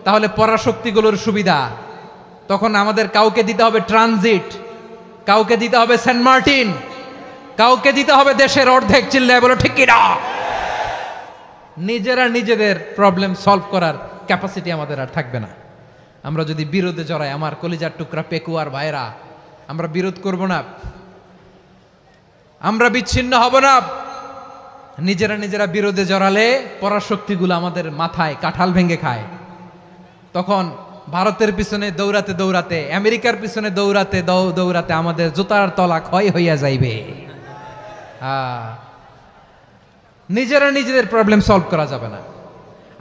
তাহলে পরাশক্তিগুলোর সুবিধা, তখন আমাদের কাউকে দিতে হবে ট্রানজিট, কাউকে দিতে হবে সেন্ট মার্টিন, কাউকে দিতে হবে দেশের অর্ধেক। চিল্লায় বলো ঠিক কিনা? নিজেরা নিজেদের প্রবলেম সলভ করার ক্যাপাসিটি আমাদের আর থাকবে না। আমরা যদি বিরোধে জড়াই, আমার কলিজার টুকরা পেকুয়ার ভাইরা, আমরা বিরোধ করব না, আমরা বিচ্ছিন্ন হব না। নিজেরা নিজেরা বিরোধে জড়ালে পরাশক্তিগুলো আমাদের মাথায় কাঁঠাল ভেঙে খায়। তখন ভারতের পিছনে দৌড়াতে দৌড়াতে, আমেরিকার পিছনে দৌড়াতে দৌড়াতে আমাদের জুতার তলা ক্ষয় হইয়া যাইবে। নিজেরা নিজেদের প্রবলেম সলভ করা যাবে না।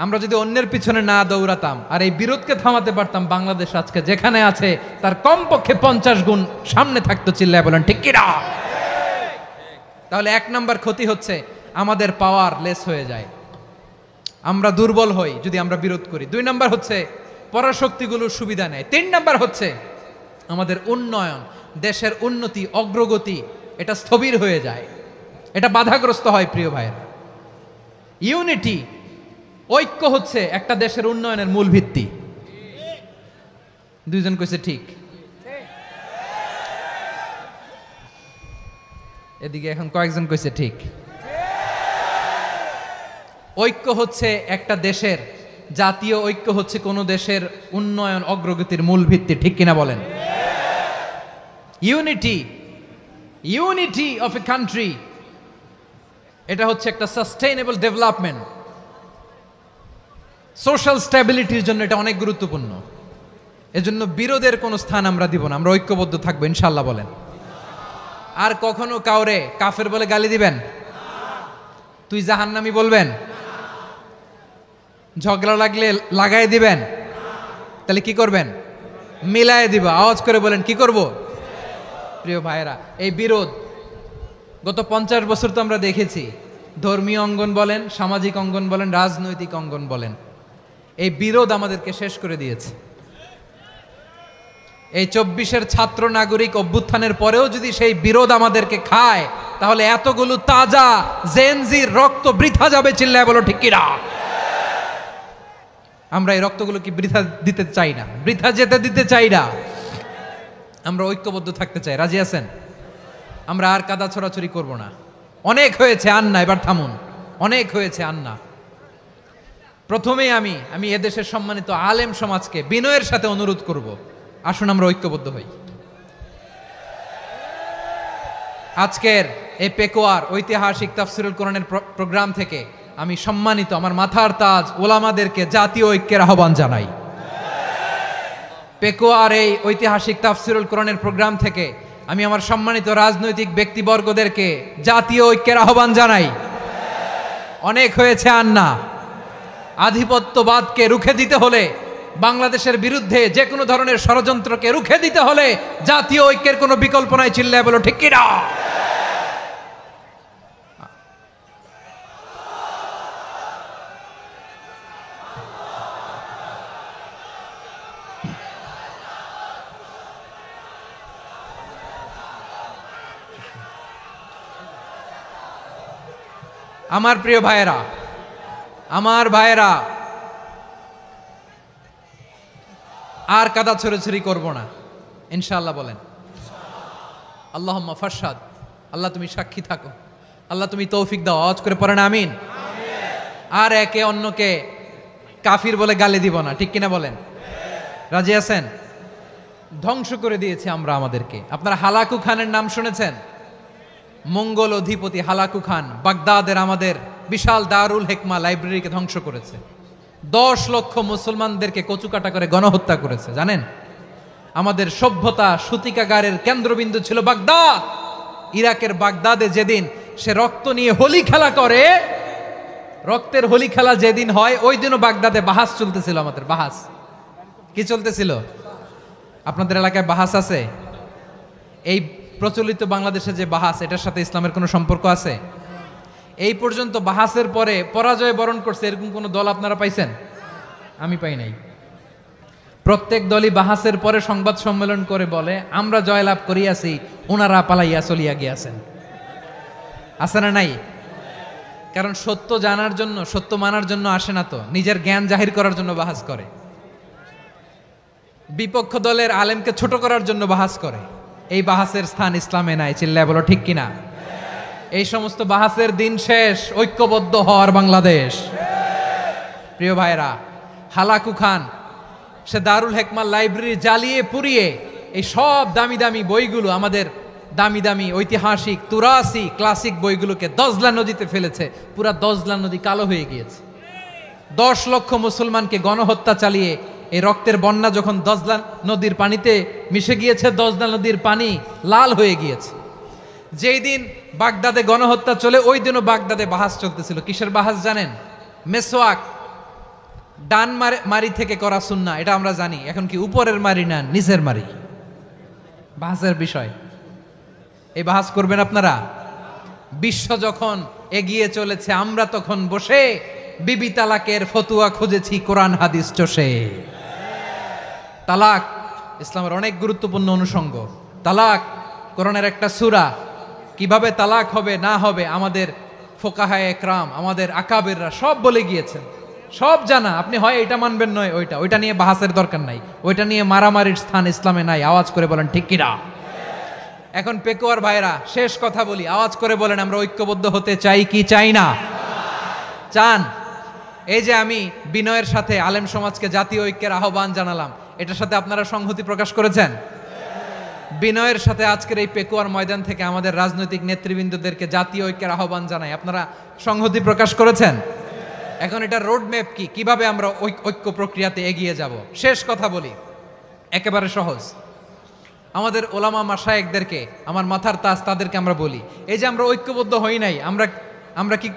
আমরা যদি অন্যের পিছনে না দৌড়াতাম আর এই বিরোধকে থামাতে পারতাম, বাংলাদেশ আজকে যেখানে আছে তার কমপক্ষে 50 গুণ সামনে থাকতো। চিল্লায় বলেন ঠিক কিনা? তাহলে 1 নম্বর ক্ষতি হচ্ছে আমাদের পাওয়ার লেস হয়ে যায়, আমরা দুর্বল হই যদি আমরা বিরোধ করি। 2 নম্বর হচ্ছে পরাশক্তিগুলোর সুবিধা নেয়। 3 নম্বর হচ্ছে আমাদের উন্নয়ন, দেশের উন্নতি, অগ্রগতি, এটা স্থবির হয়ে যায়, এটা বাধাগ্রস্ত হয়। প্রিয় ভাইয়েরা, ইউনিটি, ঐক্য হচ্ছে একটা দেশের উন্নয়নের মূল ভিত্তি। 2 জন কইছে ঠিক। এদিকে এখন কয়েকজন কইছে ঠিক। ঐক্য হচ্ছে একটা দেশের, জাতীয় ঐক্য হচ্ছে কোন দেশের উন্নয়ন অগ্রগতির মূল ভিত্তি, ঠিক কিনা বলেন? ইউনিটি অফ এ কান্ট্রি, এটা হচ্ছে একটা সাস্টেইনেবল ডেভেলপমেন্ট, সোশ্যাল স্ট্যাবিলিটির জন্য এটা অনেক গুরুত্বপূর্ণ। এজন্য বিরোধের কোনো স্থান আমরা দিব না, আমরা ঐক্যবদ্ধ থাকবো ইনশাআল্লাহ বলেন। আর কখনো কাউরে কাফের বলে গালি দিবেন? তুই জাহান্নামী বলবেন? ঝগড়া লাগলে লাগাই দিবেন? তাহলে কি করবেন? মিলায় দিব। আওয়াজ করে বলেন কি করব? প্রিয় ভাইয়েরা, এই বিরোধ গত 50 বছর তো আমরা দেখেছি, ধর্মীয় অঙ্গন বলেন, সামাজিক অঙ্গন বলেন, রাজনৈতিক অঙ্গন বলেন, এই বিরোধ আমাদেরকে শেষ করে দিয়েছে। এই 24-এর ছাত্র নাগরিক অভ্যুত্থানের পরেও যদি সেই বিরোধ আমাদেরকে খায়, তাহলে এতগুলো তাজা জেনজির রক্ত বৃথা যাবে। চিল্লায় বলো ঠিক কিনা? আমরা এই রক্তগুলো কি বৃথা দিতে চাই না, বৃথা যেতে দিতে চাই না। আমরা ঐক্যবদ্ধ থাকতে চাই। রাজি আছেন? আমরা আর কাদা ছড়াছড়ি করব না। অনেক হয়েছে, আন্না, এবার থামুন। অনেক হয়েছে, আন্না। প্রথমেই আমি এদেশের সম্মানিত আলেম সমাজকে বিনয়ের সাথে অনুরোধ করব, আসুন আমরা ঐক্যবদ্ধ হই। আজকের এই পেকুয়ার ঐতিহাসিক তাফসিরুল কোরআনের প্রোগ্রাম থেকে আমি সম্মানিত আমার মাথার তাজ ওলামাদেরকে জাতীয় ঐক্যের আহ্বান জানাই। পেকুয়ার এই ঐতিহাসিক তাফসিরুল কোরআনের প্রোগ্রাম থেকে আমি আমার সম্মানিত রাজনৈতিক ব্যক্তিবর্গদেরকে জাতীয় ঐক্যের আহ্বান জানাই। অনেক হয়েছে, আন্না। আধিপত্যবাদকে রুখে দিতে হলে, বাংলাদেশের বিরুদ্ধে যে কোনো ধরনের ষড়যন্ত্রকে রুখে দিতে হলে জাতীয় ঐক্যের কোনো বিকল্প নাই। চিল্লায় বলো ঠিক কিনা? আমার প্রিয় ভাইয়েরা, আমার ভাইয়েরা, আর কাদা ছড়াছড়ি করব না ইনশাআল্লাহ। বলেন আল্লাহুম্মা ফারশাদ। আল্লাহ তুমি সাক্ষী থাকো, আল্লাহ তুমি তৌফিক দাও। আওয়াজ করে পড়েন আমিন। আর একে অন্যকে কাফির বলে গালি দিব না, ঠিক কিনা বলেন? রাজি আছেন? ধ্বংস করে দিয়েছি আমরা আমাদেরকে। আপনারা হালাকু খানের নাম শুনেছেন? মঙ্গল অধিপতি হালাকু খান বাগদাদের আমাদের বিশাল দারুল হিকমা লাইব্রেরিকে ধ্বংস করেছে। 10 লক্ষ মুসলমানদেরকে কচুকাটা করে গণহত্যা করেছে। জানেন, আমাদের সভ্যতা সূতিকাগারের কেন্দ্রবিন্দু ছিল বাগদাদ। ইরাকের বাগদাদে যেদিন সে রক্ত নিয়ে হোলি খেলা করে, রক্তের হোলি খেলা যেদিন হয়, ওই দিনও বাগদাদে বাহাস চলতেছিল। আমাদের বাহাস কি চলতেছিল? আপনাদের এলাকায় বাহাস আছে? এই প্রচলিত বাংলাদেশে যে বাহাস, এটার সাথে ইসলামের কোনো সম্পর্ক আছে? এই পর্যন্ত বাহাসের পরে পরাজয় বরণ করছে এরকম কোন দল আপনারা পাইছেন? আমি পাই নাই। প্রত্যেক দলই বাহাসের পরে সংবাদ সম্মেলন করে বলে আমরা জয়লাভ করিয়াছি, ওনারা পালাইয়া চলিয়া গিয়াছেন। আছে না নাই? কারণ সত্য জানার জন্য, সত্য মানার জন্য আসে না তো, নিজের জ্ঞান জাহির করার জন্য বাহাস করে। বিপক্ষ দলের আলেমকে ছোট করার জন্য বাহাস করে। এই বাহাসের স্থান ইসলামে নাই। চিল্লায় বলো ঠিক কিনা? এই সমস্ত বাহাসের দিন শেষ। ঐক্যবদ্ধ হওয়ার বাংলাদেশ। প্রিয় ভাইরা, হালাকু খান সে দারুল হিকমা লাইব্রেরি জ্বালিয়ে পুড়িয়ে এই সব দামি দামি বইগুলো, আমাদের দামি দামি ঐতিহাসিক তুরাসি ক্লাসিক বইগুলোকে দজলা নদীতে ফেলেছে। পুরা দজলা নদী কালো হয়ে গিয়েছে। 10 লক্ষ মুসলমানকে গণহত্যা চালিয়ে এই রক্তের বন্যা যখন দজলা নদীর পানিতে মিশে গিয়েছে, দজলা নদীর পানি লাল হয়ে গিয়েছে। যেই দিন বাগদাদে গণহত্যা চলে, ওই দিনও বাগদাদে বাহাস চলতেছিল। কিসের বাহাস জানেন? মেসওয়াক, ডান মারি থেকে করা সুন্নাহ, এটা আমরা জানি। এখন কি উপরের মারি না নিচের মারি? বাহাসের বিষয়। এই বাহাস করবেন আপনারা? বিশ্ব যখন এগিয়ে চলেছে, আমরা তখন বসে বিবি তালাকের ফতুয়া খুঁজেছি কোরআন হাদিস চষে। তালাক ইসলামের অনেক গুরুত্বপূর্ণ অনুষঙ্গ। তালাক কোরআনের একটা সূরা। কিভাবে তালাক হবে না হবে আমাদের ফোকাহায়ে একরাম, আমাদের আকাবেররা সব বলে গিয়েছেন, সব জানা। আপনি হয় এটা মানবেন, নয় ওইটা। ওইটা নিয়ে বাহাসের দরকার নাই, ওইটা নিয়ে মারামারির স্থান ইসলামে নাই। আওয়াজ করে বলেন ঠিক কিনা? এখন পেকুয়ার ভাইরা, শেষ কথা বলি, আওয়াজ করে বলেন আমরা ঐক্যবদ্ধ হতে চাই কি চাই না? চান? এই যে আমি বিনয়ের সাথে আলেম সমাজকে জাতীয় ঐক্যের আহ্বান জানালাম, এটার সাথে আপনারা সংহতি প্রকাশ করেছেন? বিনয়ের সাথে আজকের এই পেকুয়ার ময়দান থেকে আমাদের রাজনৈতিক নেতৃবৃন্দদেরকে জাতীয় ঐক্যের আহ্বান জানাই, আপনারা সংহতি প্রকাশ করেছেন? এখন এটা রোড ম্যাপ কি, কিভাবে আমরা ঐক্য প্রক্রিয়াতে এগিয়ে যাব? শেষ কথা বলি, একেবারে সহজ। আমাদের ওলামা মাশায়েখদেরকে, আমার মাথার তাজ, তাদেরকে আমরা বলি, এই যে আমরা ঐক্যবদ্ধ হই নাই, আমরা কি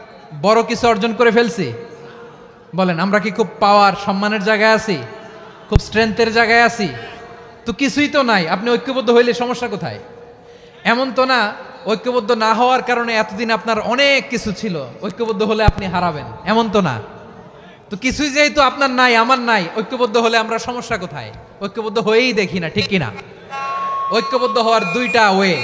বড় কিছু অর্জন করে ফেলছি? বলেন, আমরা কি খুব পাওয়ার সম্মানের জায়গায় আছি? খুব স্ট্রেংথের জায়গায় আছি? তো কিছুই তো নাই। আপনি ঐক্যবদ্ধ হইলে সমস্যা কোথায়? এমন তো না ঐক্যবদ্ধ না হওয়ার কারণে এতদিন আপনার অনেক কিছু ছিল, ঐক্যবদ্ধ হলে আপনি হারাবেন, এমন তো না। তো কিছুই যেহেতু আপনার নাই, আমার নাই, ঐক্যবদ্ধ হলে আমরা সমস্যা কোথায়? ঐক্যবদ্ধ হয়েই দেখি না, ঠিক কিনা? ঐক্যবদ্ধ হওয়ার দুইটা ওয়ে।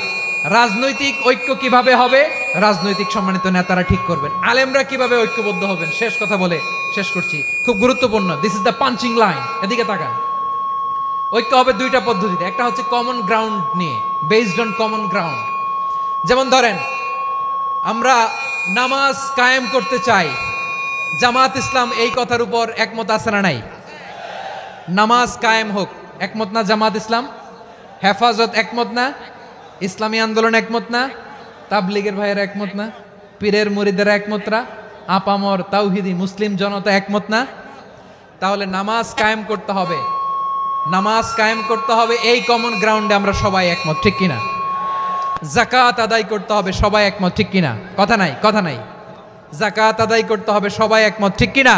রাজনৈতিক ঐক্য কিভাবে হবে? রাজনৈতিক সম্মানিত নেতারা ঠিক করবেন। আলেমরা কিভাবে ঐক্যবদ্ধ হবেন? শেষ কথা বলে শেষ করছি, খুব গুরুত্বপূর্ণ। This is the punching line. এদিকে তাকান। ঐক্য হবে দুইটা পদ্ধতিতে। একটা হচ্ছে কমন গ্রাউন্ড নিয়ে, বেসড অন কমন গ্রাউন্ড। যেমন ধরেন, আমরা নামাজ কায়েম করতে চাই, জামাত ইসলাম এই কথার উপর একমত আছে না নাই? নামাজ কায়েম হোক, একমত না জামাত ইসলাম? হেফাজত একমত না? ইসলামী আন্দোলন একমত না? তাবলীগের ভাইয়েরা একমত না? পীরের মুরিদেরা একমত না? আপামর তাওহিদি মুসলিম জনতা একমত না? তাহলে নামাজ কায়েম করতে হবে, নামাজ কায়েম করতে হবে এই কমন গ্রাউন্ডে আমরা সবাই একমত, ঠিক কিনা? যাকাত আদায় করতে হবে, সবাই একমত, ঠিক কিনা? কথা নাই, কথা নাই। যাকাত আদায় করতে হবে, সবাই একমত, ঠিক কিনা?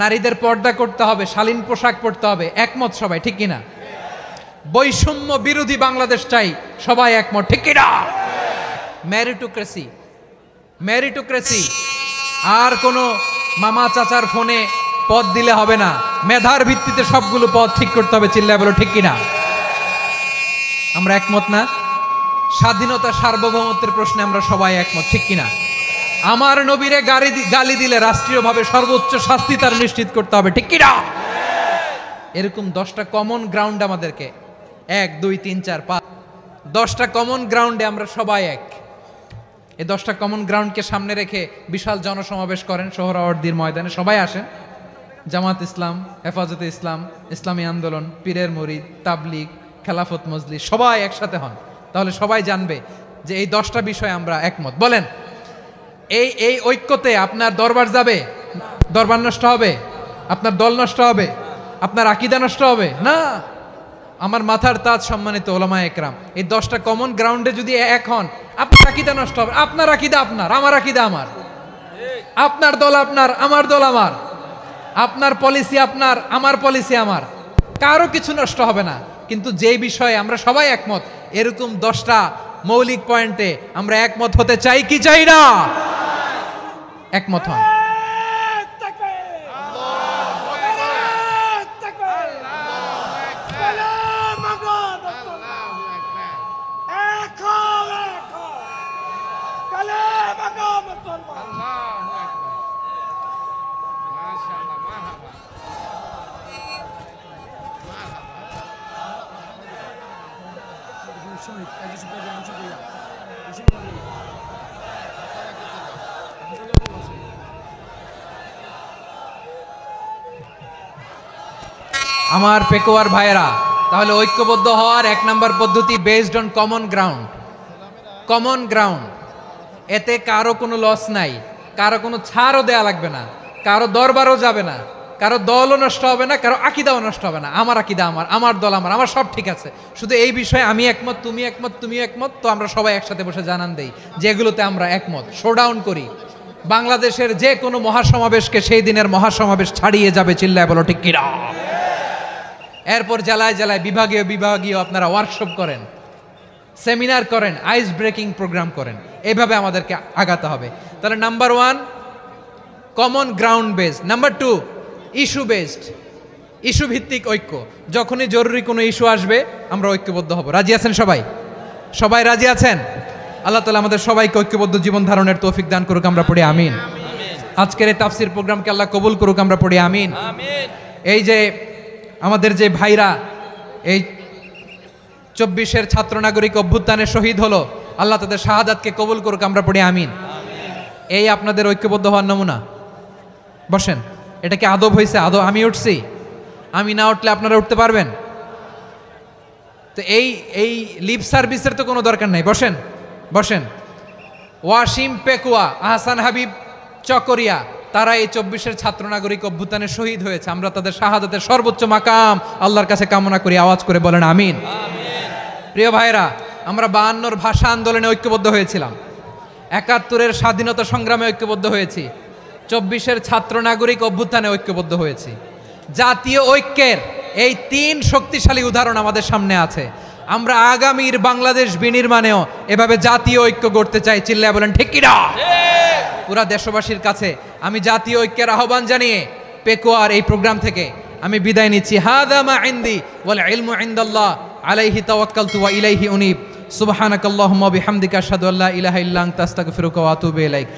নারীদের পর্দা করতে হবে, শালীন পোশাক পরতে হবে, একমত সবাই, ঠিক কিনা? বৈষম্য বিরোধী বাংলাদেশ চাই, সবাই একমত, ঠিক কিনা? মেরিটোক্রেসি, মেরিটোক্রেসি, আর কোনো মামা চাচার ফোনে পদ দিলে হবে না, মেধার ভিত্তিতে সবগুলো পদ ঠিক করতে হবে। চিল্লায় বলো ঠিক কিনা? আমরা একমত না? স্বাধীনতা সার্বভৌমত্বের প্রশ্নে আমরা সবাই একমত, ঠিক কিনা? আমার নবীরে গালি দিলে রাষ্ট্রীয়ভাবে সর্বোচ্চ শাস্তি তার নিশ্চিত করতে হবে, ঠিক কি না? এরকম 10টা কমন গ্রাউন্ড আমাদেরকে, 1 2 3 4 5, 10টা কমন গ্রাউন্ডে আমরা সবাই এক। এই 10টা কমন গ্রাউন্ডকে সামনে রেখে বিশাল জনসমাবেশ করেন সোহরাওয়ার্দীর ময়দানে, সবাই আসেন। জামাত ইসলাম, হেফাজতে ইসলাম, ইসলামী আন্দোলন, পীরের মুরিদ, তাবলিগ, খেলাফত মজলিস, সবাই একসাথে হন। তাহলে সবাই জানবে যে এই 10টা বিষয়ে আমরা একমত। বলেন, এই ঐক্যতে আপনার দরবার যাবে, দরবার নষ্ট হবে, আপনার দল নষ্ট হবে, আপনার আকীদা নষ্ট হবে না। আমার মাথার তাজ সম্মানিত ওলামায়ে একরাম, এই 10টা কমন গ্রাউন্ডে যদি এক হন, আপনার আকীদা নষ্ট হবে। আপনার আকীদা আপনার, আমার আকীদা আমার, আপনার দল আপনার, আমার দল আমার, আপনার পলিসি আপনার, আমার পলিসি আমার, কারো কিছু নষ্ট হবে না। কিন্তু যে বিষয়ে আমরা সবাই একমত, এরকম 10টা মৌলিক পয়েন্টে আমরা একমত হতে চাই কি চাই না? একমত হন। আমার পেকোয়ার ভাইয়েরা, তাহলে ঐক্যবদ্ধ হওয়ার 1 নম্বর পদ্ধতি based on common ground. Common ground, এতে কারো কোনো লস নাই, কারো কোনো ছাড়ও দেয়া লাগবে না, কারো দরবারও যাবে না, কারো দলও নষ্ট হবে না, কারো আকীদাও নষ্ট হবে না। আমার আকীদা আমার, আমার দল আমার, আমার সব ঠিক আছে। শুধু এই বিষয়ে আমি একমত, তুমি একমত, তুমি একমত, তো আমরা সবাই একসাথে বসে জানান দেই যেগুলোতে আমরা একমত, শোডাউন করি। বাংলাদেশের যে কোনো মহাসমাবেশকে সেই দিনের মহাসমাবেশ ছাড়িয়ে যাবে, চিল্লায় বলো ঠিক কিনা? এরপর জেলায় জেলায় বিভাগীয় আপনারা ওয়ার্কশপ করেন, সেমিনার করেন, আইস ব্রেকিং প্রোগ্রাম করেন। এইভাবে আমাদেরকে আগাতে হবে। তাহলে number 1 common ground based, number 2 issue based, issue ভিত্তিক ঐক্য। যখনই জরুরি কোনো ইস্যু আসবে আমরা ঐক্যবদ্ধ হব। রাজি আছেন সবাই? সবাই রাজি আছেন? আল্লাহ তাআলা আমাদের সবাইকে ঐক্যবদ্ধ জীবন ধারণের তৌফিক দান করুক, আমরা পড়ি আমিন। আজকের এই তাফসীর প্রোগ্রামকে আল্লাহ কবুল করুক, আমরা পড়ি আমিন। এই যে আমাদের যে ভাইরা এই 24-এর ছাত্র নাগরিক অভ্যুত্থানে শহীদ হলো, আল্লাহ তাদের শাহাদাতকে কবুল করুক, আমরা পড়ি আমিন। এই আপনাদের ঐক্যবদ্ধ হওয়ার নমুনা। বসেন, এটা কি আদব হয়েছে? আদব আমি উঠছি, আমি না উঠলে আপনারা উঠতে পারবেন? তো এই লিপ সার্ভিসের তো কোনো দরকার নাই। বসেন বসেন। ওয়াসিম পেকুয়া, আহসান হাবিব চকরিয়া, তারা এই 24-এর ছাত্র নাগরিক অভ্যুত্থানে শহীদ হয়েছে। আমরা তাদের শাহাদাতের সর্বোচ্চ মাকাম আল্লাহর কাছে কামনা করি। আওয়াজ করে বলেন আমিন। প্রিয় ভাইরা, আমরা 52-র ভাষা আন্দোলনে ঐক্যবদ্ধ হয়েছিলাম, 71-এর স্বাধীনতা সংগ্রামে ঐক্যবদ্ধ হয়েছি, 24-এর ছাত্র নাগরিক অভ্যুত্থানে ঐক্যবদ্ধ হয়েছি। জাতীয় ঐক্যের এই 3 শক্তিশালী উদাহরণ আমাদের সামনে আছে। আমরা আগামীর বাংলাদেশ বিনির্মাণেও এভাবে জাতীয় ঐক্য গড়তে চাই। চিল্লায় বলেন ঠিক কি না? পুরা দেশবাসীর কাছে আমি জাতীয় ঐক্যের আহ্বান জানিয়ে পেকুয়ার এই প্রোগ্রাম থেকে আমি বিদায় নিচ্ছি। হাদা মা ইনদি ওয়াল ইলমু ইনদাল্লাহ আলাইহি তাওয়াক্কালতু ওয়া ইলাইহি উনীব। সুবহানাকাল্লাহুম্মা ওয়া বিহামদিকা আশহাদু আল্লা ইলাহা ইল্লা আনতা আস্তাগফিরুকা ওয়া আতুবু ইলাইক।